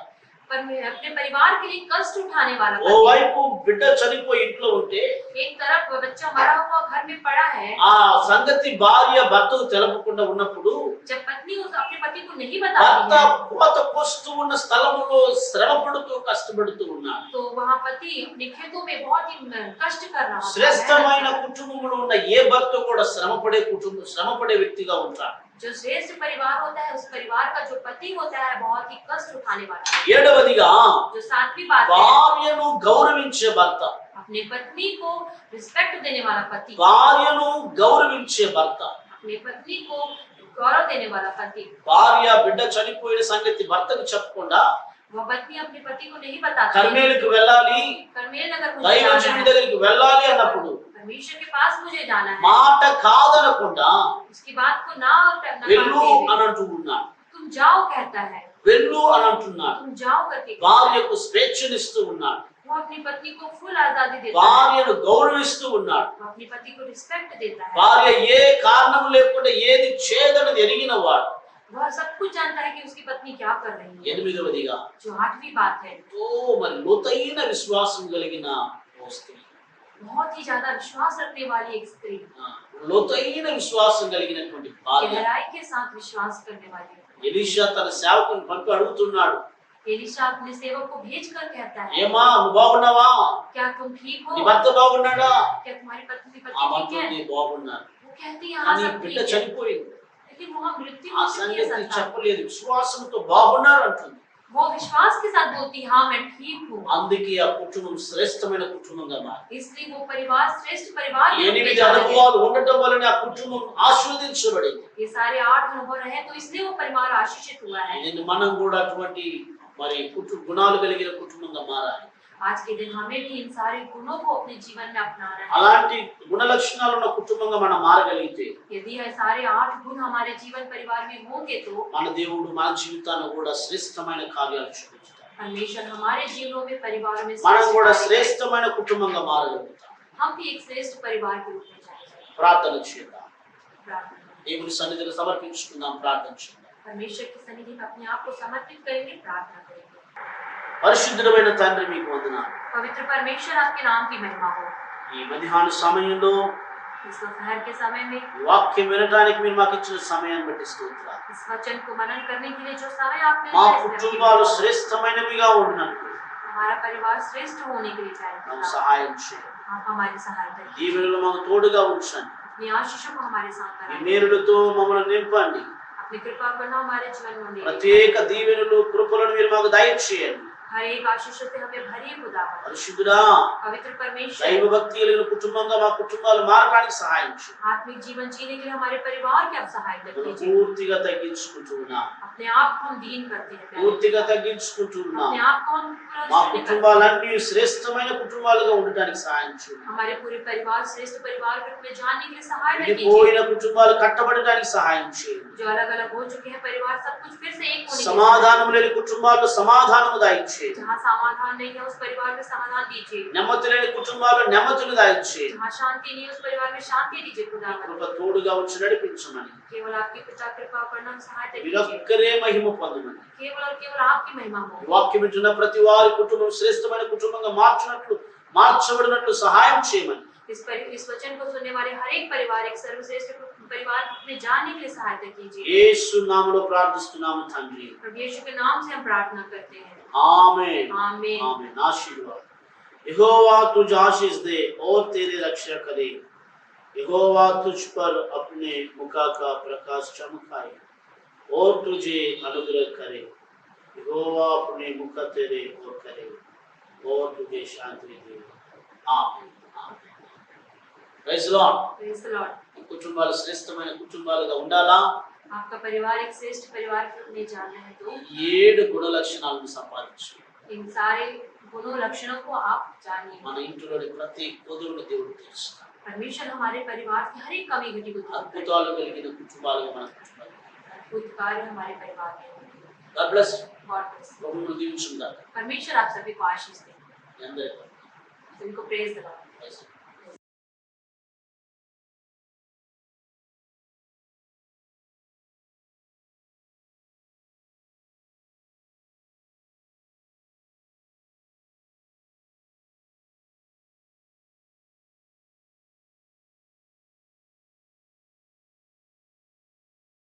पर मैं अपने परिवार के लिए कष्ट उठाने वाला पति। ఓవైపు బిడ్డ చనిపోయి ఇంట్లో ఉంటే एक तरफ बच्चा मरा हुआ घर में पड़ा है, ఆ సంగతి భార్య భర్తకు తెలపకుండా ఉన్నప్పుడు जब पत्नी उस अपने पति को नहीं భర్త बताती है కోత కోస్తూ ఉన్న స్థలములో శ్రమ పడుతూ కష్టపడుతూ ఉన్నాడు. तो वहाँ पति अपने खेतों में बहुत ही कष्ट कर रहा శ్రేష్టమైన है। కుటుంబంలో ఉన్న ఏ భర్త కూడా శ్రమపడే వ్యక్తిగా ఉంటాడు. जो श्रेष्ठ परिवार होता है, उस परिवार का जो पति होता है बहुत ही कष्ट उठाने वाला है। ఏడవదిగా जो सातवीं बात है, భార్యను గౌరవించే భర్త, अपने पत्नी को रिस्पेक्ट देने वाला पति, భార్యను గౌరవించే భర్త. अपने पत्नी को गौरव देने वाला पति। భార్య బిడ్డ చనిపోయిన సంగతి భర్తకు చెప్పకుండా वह पत्नी अपने पति को नहीं बताती, కర్మేలుకు వెళ్ళాలి, कर्मेल नगर मुझे దైవజనుడి जाना है, దగ్గరికి వెళ్ళాలి అన్నప్పుడు परमेश्वर के पास मुझे जाना है, మాట కాదనకుండా उसकी बात को ना వెళ్ళు नकारते हुए, అని అంటూ ఉన్నాడు. तुम जाओ कहता है, వెళ్ళు అని అంటున్నాడు. तुम जाओ करके कहता है। భార్యకు స్వేచ్ఛనిస్తూ ఉన్నాడు. वो अपनी पत्नी को फुल आजादी देता है, భార్యను గౌరవిస్తూ ఉన్నాడు. वो अपनी पति को रिस्पेक्ट देता है। భార్య ఏ కారణం లేకుండా ఏది చేయదన్నది ఎరిగిన వాడు. वह सब कुछ जानता है कि उसकी पत्नी क्या कर रही है। ఎనిమిదవదిగా जो आठवीं बात है, మరి లోతైన విశ్వాసం కలిగిన ఓ స్త్రీ, बहुत ही ज्यादा विश्वास रखने वाली एक स्त्री, లోతైన విశ్వాసం కలిగినటువంటి భార్య. गहराई के साथ विश्वास करने वाली। ఎలీషా తన సేవకుని పంపి అడుగుతున్నాడు, एलीशा अपने सेवक को भेजकर कहता है, ఏమా నువ్వు బాగున్నావా, क्या तुम ठीक నీ हो? భర్త బాగున్నాడా? क्या तुम्हारी पत्नी ఆ ठीक మాత్రం है? నేను బాగున్నాను, वो कहती है हाँ కానీ सब బిడ్డ ठीक है, చనిపోయింది. लेकिन वहाँ मृत्यु ఆ हो चुकी है సంగతి संसार। చెప్పలేదు, విశ్వాసంతో బాగున్నారు అంటుంది. वो विश्वास के साथ बोलती है, हाँ मैं ठीक हूँ। అందుకే ఆ కుటుంబం శ్రేష్టమైన కుటుంబంగా మారింది. इसलिए वो परिवार श्रेष्ठ परिवार के रूप में 8 जाना गया। అనుభవాలు ఉండటం వలన ఆ కుటుంబం ఆశీర్వదించబడింది. ये सारे 8 अनुभव रहे तो इसलिए वो परिवार आशीषित हुआ है। నేను మనం కూడా అటువంటి మరి గుణాలు కలిగిన కుటుంబంగా మారాలి. आज के दिन हमें भी इन सारे गुणों को अपने जीवन में अपनाना है। అలాంటి గుణ లక్షణాలు ఉన్న కుటుంబంగా మనం మారగలిగితే यदि ये सारे 8 गुण हमारे जीवन परिवार में होंगे तो మన దేవుడు మన జీవితాన్ని కూడా శ్రేష్టమైన కార్యాలు చూపిస్తాడు. परमेश्वर हमारे जीवनों में परिवार में మనం श्रेष्ठ కూడా कार्य करें। శ్రేష్టమైన కుటుంబంగా మారగలుగుతాం. हम भी एक श्रेष्ठ परिवार के रूप में जाएंगे। ప్రార్థన చేద్దాం. प्रार्थना దేవుని సన్నిధిలో సమర్పించుకుందాం, ప్రార్థన చేద్దాం. परमेश्वर की सन्निधि में अपने आप को समर्पित करेंगे, प्रार्थना करेंगे। పరిశుద్ధమైన తండ్రి మీకు వందనాలు. पवित्र परमेश्वर आपके नाम की महिमा हो। ఈ మధ్యాహ్న సమయంలో इस दोपहर के समय में ఈ వాక్యం వినడానికి మీరు మాకు ఇచ్చిన సమయాన్ని బట్టి స్తోత్రాలు. इस वचन को मनन करने के लिए जो समय आपने మా दिया, इस కుటుంబాలు धरती पर శ్రేష్టమైనవిగా ఉన్నట్లు हमारा परिवार श्रेष्ठ होने के लिए మాకు चाहिए। సహాయం చేయండి. आप हमारी सहायता कीजिए। దీవెనలు మాకు తోడుగా ఉంచండి. अपनी आशीषों को हमारे साथ మీ बनाइए। మేలులతో మమ్మల్ని నింపండి. अपनी कृपा करना हमारे जीवन में ले। ప్రత్యేక దీవెనలు కృపలను మీరు మాకు దయచేయండి. हर एक आशीषों से हमें भरिए खुदा। పరిశుద్ధుడా, पवित्र परमेश्वर, దైవ భక్తి కలిగిన కుటుంబంగా మా కుటుంబాలు మారడానికి సహాయం చేయండి. आत्मिक जीवन जीने के लिए हमारे परिवार की आप सहायता మనం कीजिए। పూర్తిగా తగ్గించుకుంటున్నా, अपने आप को हम दीन करते हैं पहले। పూర్తిగా తగ్గించుకుంటున్నా. अपने आप को हम पूरा మా शून्य करते हैं। కుటుంబాలన్నీ శ్రేష్టమైన కుటుంబాలుగా ఉండటానికి సహాయం చేయండి. हमारे पूरे परिवार श्रेष्ठ परिवार के रूप में जानने के लिए सहायता कीजिए। విడిపోయిన కుటుంబాలు కట్టబడటానికి సహాయం చేయండి. जो अलग अलग हो चुके हैं परिवार, सब कुछ फिर से एक होने के लिए। సమాధానం లేని కుటుంబాల్లో సమాధానము దయచేయండి. जहाँ समाधान नहीं है उस परिवार में समाधान दीजिए। నెమ్మది లేని కుటుంబాల్లో నెమ్మదిని దయచేయండి. जहाँ शांति नहीं है उस परिवार में शांति दीजिए खुदा। కృప తోడుగా ఉంచి నడిపించమని, केवल आपकी पिता कृपा करना सहायता कीजिए। మీరొక్కరే మహిమ పొందమని, केवल और केवल आपकी महिमा हो। ఈ వాక్యం వింటున్న ప్రతి వారి కుటుంబం శ్రేష్టమైన కుటుంబంగా మార్చబడినట్లు సహాయం చేయమని, इस वचन को सुनने वाले हर एक परिवार एक सर्वश्रेष्ठ परिवार में जानने के लिए सहायता कीजिए। యేసు నామములో ప్రార్థిస్తున్నాము తండ్రి. प्रभु यीशु के नाम से हम प्रार्थना करते हैं। आमीन आमीन। आमीन। आशीर्वाद। यहोवा तुझ आशीष दे और तेरी रक्षा करे। यहोवा तुझ पर अपने मुख का प्रकाश चमकाए और तुझे अनुग्रह करे। यहोवा अपने मुख तेरे ओर करे और तुझे शांति दे। आमीन आमीन। Praise Lord. Praise the Lord. కుటుంబాలు శ్రేష్టమైన కుటుంబాలుగా ఉండాలా? आपका परिवार एक श्रेष्ठ परिवार में जानना है तो 7 గుణ లక్షణాలను సంపాదించు. इन सारे गुणों लक्षणों को आप जानिए। మన ఇంటిలోని ప్రతి కొదువును దేవుడు తెలుస్తాడు. परमेश्वर हमारे परिवार की हर एक कमी घटी को दूर करे। అద్భుతాలు కలిగిన కుటుంబాలుగా మన కుటుంబాలు. अद्भुत कार्य हमारे परिवार में हो। God bless you. God bless. ప్రభువును దీవించుగాక. परमेश्वर आप सभी को आशीष दे। అందరికీ सभी को प्रेज द लॉर्ड। ప్రైజ్.